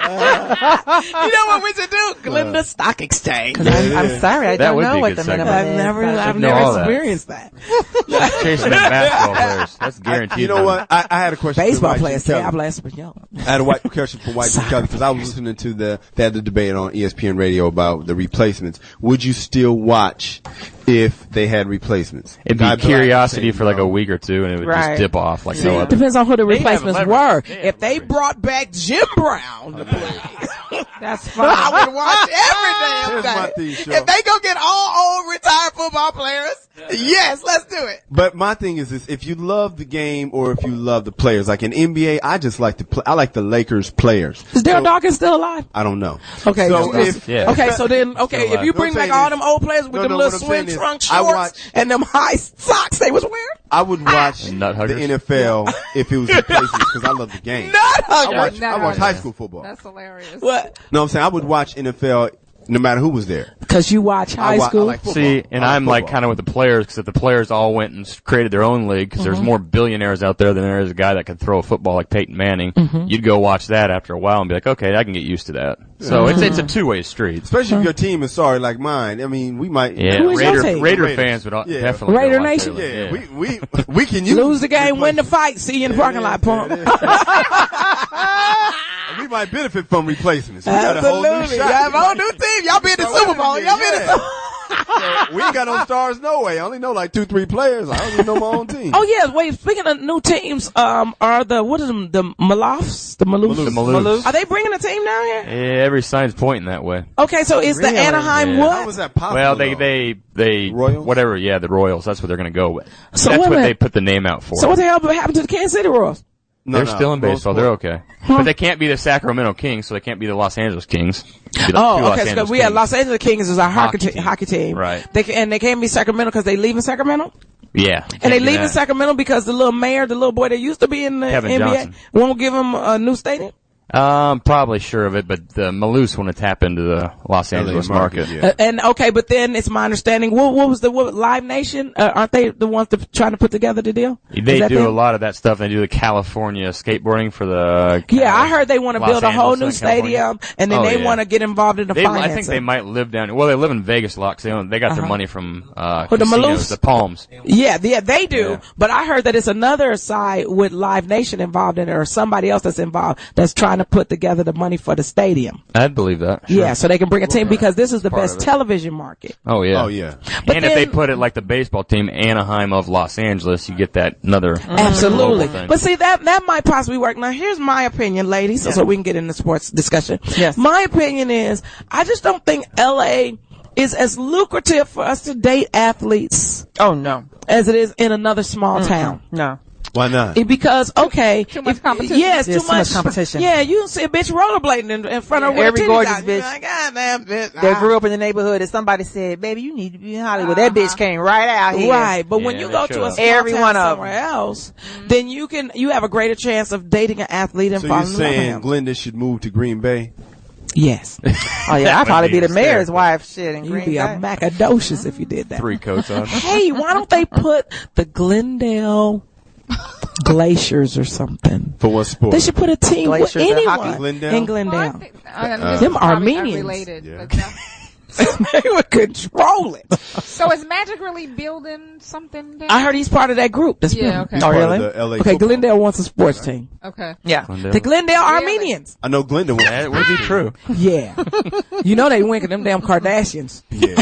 You know what we should do? Glenda Stock Exchange. I'm sorry, I That don't would be know a what good the segment. minimum is. I've know never all that. experienced that. Chasing them basketball players. That's guaranteed. You know what? I had a question. Baseball for players Jim say Kelly. habla español. I had a question for White Jim Kelly because I was listening to they had the debate on ESPN radio about the replacements. Would you still watch if they had replacements? It'd Guy be Black curiosity saying for like no. a week or two, and it would Right. just dip off like See, no it other. depends on who the They have replacements leverage. were. They have If they brought back Jim Brown to play, That's fine. I would watch every Here's damn my thing. thing, Cheryl. If they go get all old retired football players, yes, let's do it. But my thing is this: if you love the game or if you love the players, like in NBA, I just like to play. I like the Lakers players. Is Daryl Dawkins still alive? I don't know. Okay, So if okay, so then, okay, Still if you alive. bring What I'm back saying all is- them old players with No, them no, little what I'm swim saying is, trunk I shorts watch- and them high socks they was wearing, I would watch And the nut huggers? NFL if it was replacements because I love the game. nut I huggers. watch high school football. That's hilarious. What? No, I'm saying I would watch NFL no matter who was there. Because you watch high I school. like football. See, and I like I'm like football. kind of with the players because if the players all went and created their own league, because there's more billionaires out there than there is a guy that can throw a football like Peyton Manning, you'd go watch that after a while and be like, okay, I can get used to that. So it's a two-way street. Especially if your team is sorry like mine. I mean, we might. Yeah, Who is your team? Raider Raiders. fans would Yeah. definitely Raider go watch Nation? their league. Yeah, we can use Lose the game, win the fight. See you in the parking lot, punk. We might benefit from replacements. We got a whole new Absolutely. shot. Y'all have a whole new team. Y'all be in the Super Bowl. Y'all be in the Super Bowl. We ain't got no stars, no way. I only know like 2-3 players. I don't even know my own team. Oh yeah, wait. Speaking of new teams, are the what is them? The Maloofs? The Maloofs? The Maloofs. Are they bringing a team down here? Yeah, every sign's pointing that way. Okay, so it's the Anaheim Yeah. How what? was that possible? Well, though? they Royals? whatever. Yeah, the Royals. That's what they're going to go with. So That's wait a what minute. they put the name out for. So what the hell happened to the Kansas City Royals? No, They're no, still in no baseball. sport. They're okay. But they can't be the Sacramento Kings, so they can't be the Los Angeles Kings. Be the two Oh, Los okay. So Angeles we had Kings. Los Angeles Kings as our Hockey hockey team. team. Right. And they can't be Sacramento because they leaving Sacramento. Yeah. And they can't do leaving that. Sacramento because the little mayor, the little boy that used to be in the Kevin NBA, Johnson. won't give him a new stadium. Probably sure of it, but the Maloofs want to tap into the Los Angeles market. Yeah. And okay, but then it's my understanding. What was the Live Nation? Aren't they the ones trying to put together the deal? They Is that do them? a lot of that stuff. They do the California skateboarding for the. Yeah, I heard they want to Los build a whole Angeles new and California. stadium, and then Oh, they yeah. want to get involved in the financing. I think they might live down. Well, they live in Vegas a lot. 'Cause they got their money from the casinos, Maloofs? the Palms. Yeah, they do. Yeah. But I heard that it's another side with Live Nation involved in it, or somebody else that's involved that's trying to put together the money for the stadium. I'd believe that. Sure. Yeah, so they can bring a team because this is the Part best of it. television market. Oh yeah. Oh yeah. But And if they then- put it like the baseball team, Anaheim of Los Angeles, you get that another Absolutely. global thing. But see, that might possibly work. Now, here's my opinion, ladies, so we can get into sports discussion. Yes. My opinion is, I just don't think LA is as lucrative for us to date athletes Oh, no. as it is in another small town. No. Why not? Because, okay. Too much competition. Yes, There's too too much competition. Yeah, you can see a bitch rollerblading in front of her Every with her titties gorgeous out. You're bitch. like, God damn, bitch. They grew up in the neighborhood and somebody said, baby, you need to be in Hollywood. That bitch came right out here. Right, but when Yeah, you they go should to a have. small Every town one of somewhere else, then you have a greater chance of dating an athlete and So you're falling in love with saying him. Glenda should move to Green Bay? Yes. Oh, yeah, I'd would probably be be the mayor's hysterical. wife. Shit, in You'd Green be a Bay. macadocious if you did that. 3 coats on. Hey, why don't they put the Glendale Glaciers or something? For what sport? They should put a team with Glaciers and anyone hockey? Glendale? in Glendale. Well, I think, this Them is probably Armenians. unrelated, Yeah. but, They would control it. so is Magic really building something there? I heard he's part of that group. That's Yeah, okay. Oh, Part of really? the LA Okay, football. Glendale wants a sports team. Okay. Yeah. The Glendale Armenians. I know Glenda wants. That would be true. Yeah. You know they winking them damn Kardashians. Yeah.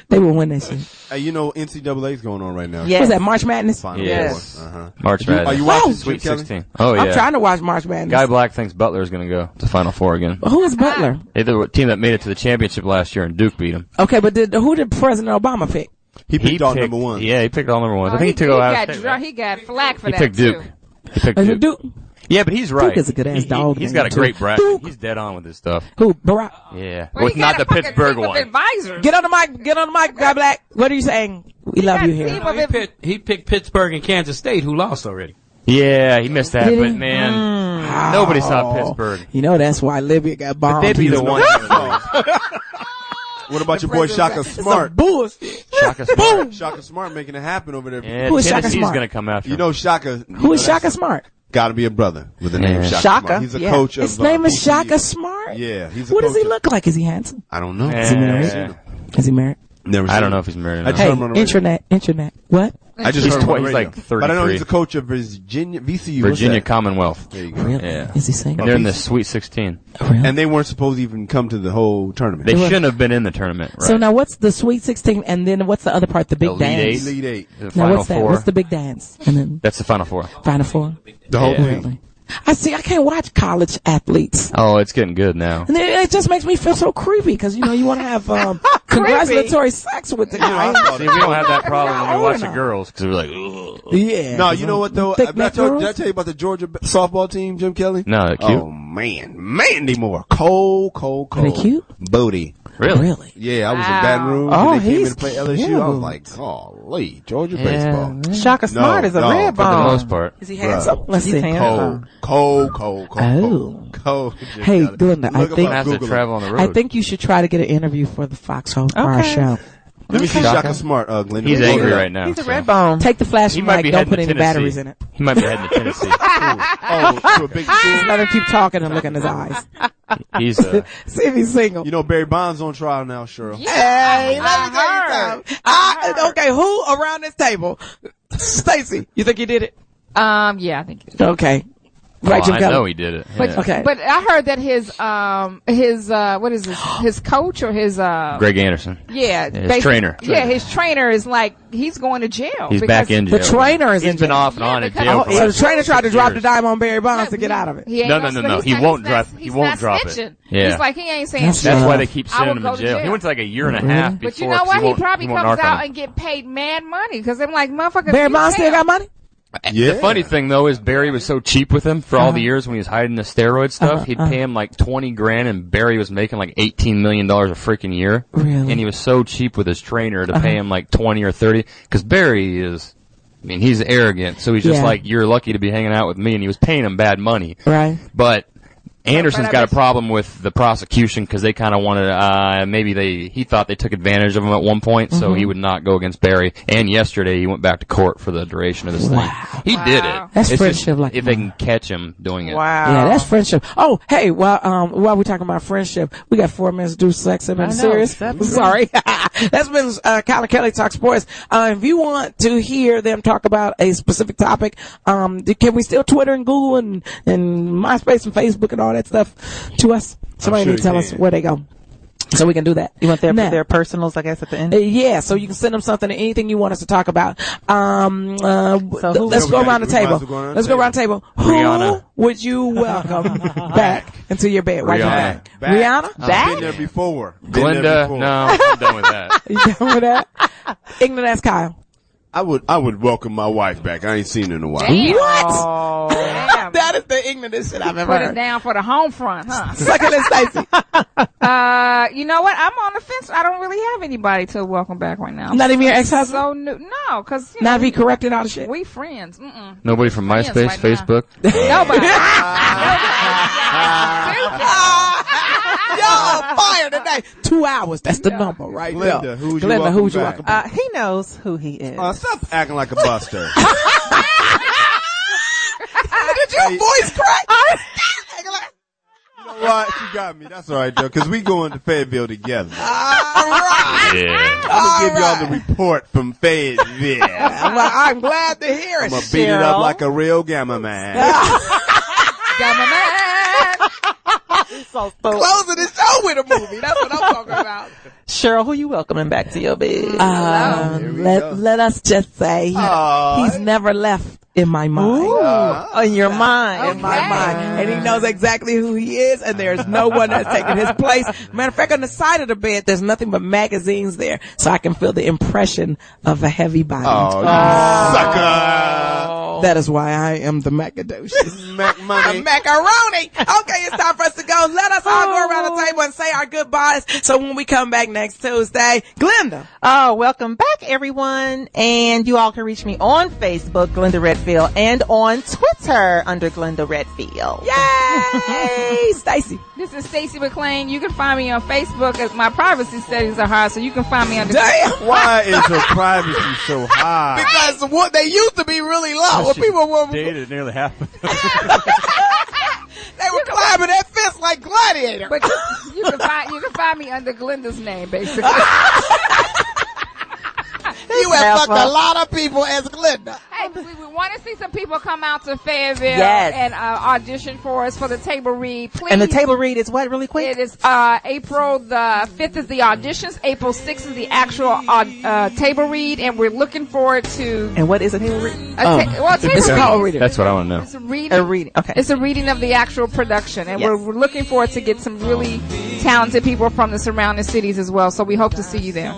They will win that shit. Hey, you know NCAA's going on right now. Yes. What's that, March Madness? Final Yes. Four. Uh-huh. March Are Madness. you watching Sweet Kelly? 16. Oh, yeah. I'm trying to watch March Madness. Guy Black thinks Butler is going to go to Final Four again. Who is Butler? They're the team that made it to the championship last year, and Duke beat them. Okay, but who did President Obama pick? He picked all number one. Yeah, he picked all number ones. Oh, I think he took Ohio State. He got flack for He that picked Duke. too. He picked Duke. Yeah, but he's right. Duke is a good-ass dog He's name, got a too. great bracket. He's dead on with his stuff. Who? Barack? Yeah. Well, With he not got the a fucking Pittsburgh team of one. advisors. Get on the mic, Guy Black. What are you saying? We love you here. He picked Pittsburgh and Kansas State, who lost already. Yeah, he missed that, Did but he? man, nobody saw Pittsburgh. You know that's why Libya got bombed. But they'd be the one. What about your boy Shaka Smart? Bullshit. Shaka Smart. Shaka Smart making it happen over there. Yeah, Who is Shaka Tennessee's Smart? going to come after him. You know Shaka. Who is Shaka Smart? Got to be a brother with the name Yeah. Shaka. Shaka. Smart. He's a Yeah. coach of. His name is TCU. Shaka Smart. Yeah, he's a What coach does he of- look like? Is he handsome? I don't know. Is he married? Is he married? Never. I seen don't know him. if he's married or I not. just heard him on the radio. Internet. What? I just He's heard him on the he's radio. like But I know 33. he's a coach of Virginia VCU. What's Virginia that? Commonwealth. There you go. Really? Yeah. Is he saying? And they're in the Sweet 16. Really? And they weren't supposed to even come to the whole tournament. They shouldn't have been in the tournament. Right? So now what's the Sweet 16 and then what's the other part? The big Elite dance? Eight. Elite Eight. The Now Final what's that? Four. What's the big dance? And then That's the Final Four. Final Four? The whole Yeah. thing. Really? I see. I can't watch college athletes. Oh, it's getting good now. And it just makes me feel so creepy because, you want to have congratulatory sex with the guy. See, we don't have that problem when we watch the enough. girls because we're like, ugh. Yeah. No, you know what though? Thick neck Did I girls? tell you about the Georgia softball team, Jim Kelly? No, they're cute. Oh man, Mandy Moore, cold. Are they cute? Booty. Really? Yeah, I was Wow. in Baton Rouge. Oh, and they came in he's to play LSU. I cute. was like, golly, Georgia baseball. Shaka Smart is a red For the bone. most part. Is he handsome? Let's He's see. handsome. Cold. Oh. Cold. Jim Hey, Kelly. Glenda, I Look him think- up, Has to Google him. travel on the road. I think you should try to get an interview for the Foxxhole for our Okay. show. Let me see Shaka. Shaka Smart, Glenda. He's Look angry it up. right now. He's a so. red bone. Take the flash He from might Mike. be Don't heading put to any Tennessee. batteries in it. He might be heading to Tennessee. Oh, to a big school. Let him keep talking and look in his eyes. He's See if he's single. You know Barry Bonds on trial now, Cheryl. Hey, let me tell you something. Okay, who around this table? Stacy, you think you did it? Yeah, I think. Okay. Right, Jim I Kelly. know he did it. But Yeah. Okay. but I heard that his what is this? His coach or his Greg Anderson. yeah, His basi- trainer. Yeah, his trainer is like he's going to jail. He's because- back in jail. The trainer is He's in been jail. off and on in because- jail. Oh, for so like the trainer tried to 6 drop the years. dime on Barry Bonds to get out of it. He ain't No, gonna- no. he's He not- won't he's drop. not- He he's won't not drop it. snitching. Yeah. He's like he ain't saying. That's That's Yeah. why they keep I sending will him go to to jail. jail. He went to like a year and a half before. But you know what? 'cause He won't- probably won't comes narc on out him. and get paid mad money because I'm like motherfucker. Barry you Bonds still tell. got money? Yeah. The funny thing though is Barry was so cheap with him for all the years when he was hiding the steroid stuff. He'd pay him like 20 grand, and Barry was making like $18 million a freaking year. Really? And he was so cheap with his trainer to pay him like 20 or 30, because Barry is, I mean, he's arrogant, so he's just Yeah. like, you're lucky to be hanging out with me, and he was paying him bad money. Right. But Anderson's But I got a bet- problem with the prosecution because they kind of wanted, he thought they took advantage of him at one point, so he would not go against Barry. And yesterday he went back to court for the duration of this thing. He did it. That's It's friendship just like if they can catch him doing it. Wow. Yeah, that's friendship. Oh, hey, while we're talking about friendship, we got 4 minutes to do sex and I know, serious. that's Sorry. That's been Kyler Kelly Talk Sports. If you want to hear them talk about a specific topic, can we still Twitter and Google and MySpace and Facebook and all that stuff to us? Somebody sure need to tell you us can. where they go. So we can do that. You want Now- their personals, I guess, at the end? Yeah, so you can send them something, anything you want us to talk about. who- Let's go around the we might table. as well go around the Let's go around the table. Who Rihanna. would you welcome back into your bed? Why you Rihanna. back? Rihanna? I've been there before. Glenda, no, I'm done with that. You done with that? Ignorant ass Kyle. I would welcome my wife back. I ain't seen her in a while. Damn. What? Oh. Damn. That is the ignorant shit I've ever Put it heard. down for the home front, huh? Suck it in, Stacey. You know what? I'm on the fence. I don't really have anybody to welcome back right now. Not even your ex-husband? So new. No, because Not be correcting all the shit. we friends. Mm-mm. Nobody from Friends MySpace, right now. Facebook? Nobody. Y'all fire today. 2 hours. That's the number right Glenda, there. who would you Glenda, welcome who would you back? welcome back? He knows who he is. Stop acting like a buster. Did your voice crack? You know what? You got me. That's all right, Joe, because we going to Fayetteville together. All right. Yeah. I'm going to give y'all the report from Fayetteville. I'm glad to hear it. I'm going to beat it up like a real gamma man. Gamma man. Closing the show with a movie. That's what I'm talking about. Cheryl, who you welcoming back to your bed? Here we go. Let us just say he's never left in my mind. In your mind. In my mind. And he knows exactly who he is, and there's no one that's taking his place. Matter of fact, on the side of the bed, there's nothing but magazines there, so I can feel the impression of a heavy body. Sucker! That is why I am the Macadocious. Money. Macaroni! Okay, it's time for us to go. Let us all go around the table and say our goodbyes, so when we come back next Tuesday, Glenda. Welcome back, everyone. And you all can reach me on Facebook, Glenda Redfield, and on Twitter under Glenda Redfield. Yay! Stacy. This is Stacy McClain. You can find me on Facebook as my privacy settings are high, so you can find me under. Damn! Why is your privacy so high? Because what they used to be really low. When people were dated nearly half. They were climbing that fence like gladiator. But you can find me under Glenda's name, basically. You have fucked a lot of people as Glenda. Hey, we want to see some people come out to Fayetteville Yes. and audition for us for the table read. Please. And the table read is what, really quick? It is April the 5th is the auditions. April 6th is the actual table read, and we're looking forward to. And what is a table read? It's called reading. That's what I want to know. It's a reading. A reading. Okay. It's a reading of the actual production, and Yes. we're looking forward to get some really talented people from the surrounding cities as well. So we hope to see you there.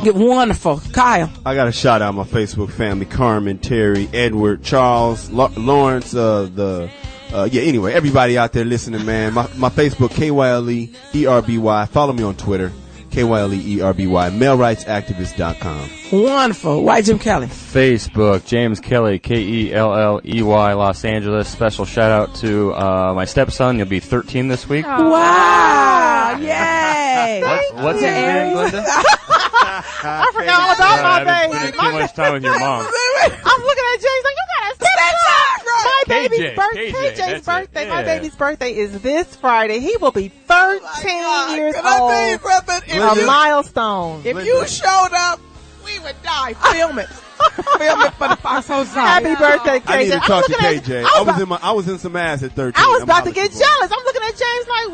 Get wonderful. Kyle. I got to shout out my Facebook family, Carmen, Terry, Edward, Charles, Lawrence, anyway, everybody out there listening, man. My Facebook, KYLEERBY. Follow me on Twitter, KYLEERBY, mailrightsactivist.com. Wonderful. Why Jim Kelly? Facebook, James Kelly, KELLEY, Los Angeles. Special shout out to my stepson. He'll be 13 this week. Wow. Yay. What's his name, Glenda? I forgot all about my baby. Spending too much time with your mom. I'm looking at James like, you got a stepson. My baby's birthday. KJ's KJ's birthday. it. My Yeah. baby's birthday is this Friday. He will be 13 years Can I tell you old. something? A milestone. If you showed up, we would die. Film it. Film it for the Foxxhole side. Happy birthday, KJ. I need to talk to I'm looking KJ. at- I was in some ass at 13. I was about to I'm get hollering. jealous. I'm looking at James like,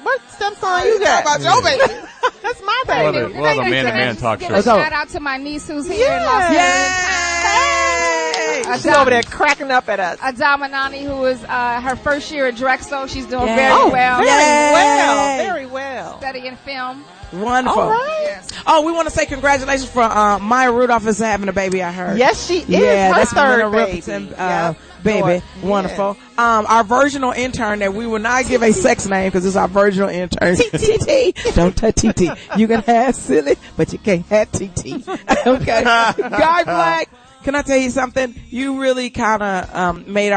what stepson you got? About your baby. That's my We'll have baby. a man-to-man talk Give show. a shout out to my niece who's here in Los Yay! Angeles. She's over there cracking up at us. Adamanani, who is her first year at Drexel. She's doing Yay. very Oh, well. Very well. Studying film. Wonderful. All right. Yes. Oh, we want to say congratulations for Maya Rudolph is having a baby, I heard. Yes, she is. Yeah, Her that's third Minna baby. Rippleton, Yep. baby. Daughter. Wonderful. Our virginal intern that we will not give a sex name because it's our virginal intern. TT. Don't touch TT. You can have silly, but you can't have TT. Okay. Guy Black. Can I tell you something? You really kind of made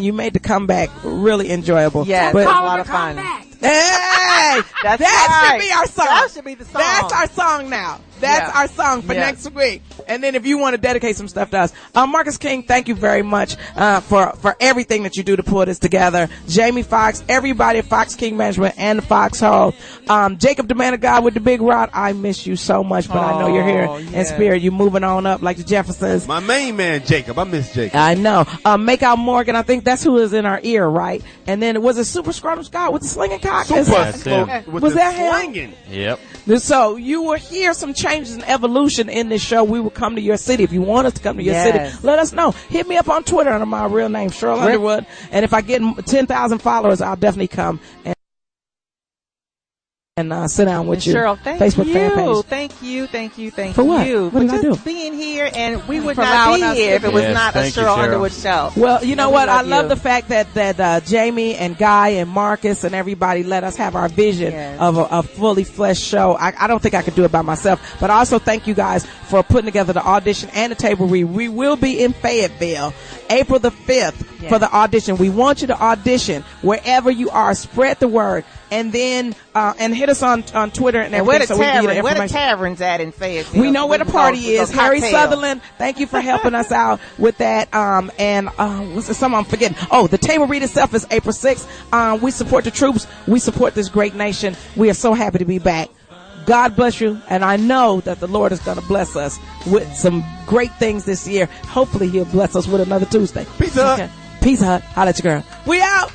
you made the comeback really enjoyable. Yes, But, it was a lot of fun. hey, That's that right. should be our song. That should be the song. That's our song now. That's Yeah. our song for Yeah. next week. And then if you want to dedicate some stuff to us, Marcus King, thank you very much for everything that you do to pull this together. Jamie Foxx, everybody at Fox King Management and the Foxxhole. Jacob the Man of God with the big rod. I miss you so much, but I know you're here in spirit. You moving on up like the Jeffersons. My main man, Jacob. I miss Jacob. I know. Make out Morgan. I think that's who is in our ear, right? And then was it Super Scrotum Scott with the slinging cock? Super That's him. with Was the that him? swinging. Yep. So you will hear some changes and evolution in this show. We will come to your city. If you want us to come to your city, let us know. Hit me up on Twitter under my real name, Sheryl Underwood. And if I get 10,000 followers, I'll definitely come and sit down with you. Cheryl, thank Facebook you. fan page. Thank you. For what? You What did I for do? just being here, and we would For not allowing be us here to if it was Yes, not a thank you, Cheryl Cheryl. Underwood show. Well, you know And we what? I love love you. the fact that Jamie and Guy and Marcus and everybody let us have our vision Yes. of a fully fleshed show. I don't think I could do it by myself, but I also thank you guys for putting together the audition and the table read. We will be in Fayetteville April the 5th for the audition. We want you to audition wherever you are. Spread the word. And then and hit us on Twitter and And where everything the so we can get the tavern? Where the information. taverns at in Fayetteville? We know where the We party go is. Harry cocktail. Sutherland, thank you for helping us out with that. What's the something I'm forgetting? Oh, the table read itself is April 6th. We support the troops. We support this great nation. We are so happy to be back. God bless you, and I know that the Lord is going to bless us with some great things this year. Hopefully, He'll bless us with another Tuesday. Pizza Hut. Pizza Hut. Holla at your girl. We out.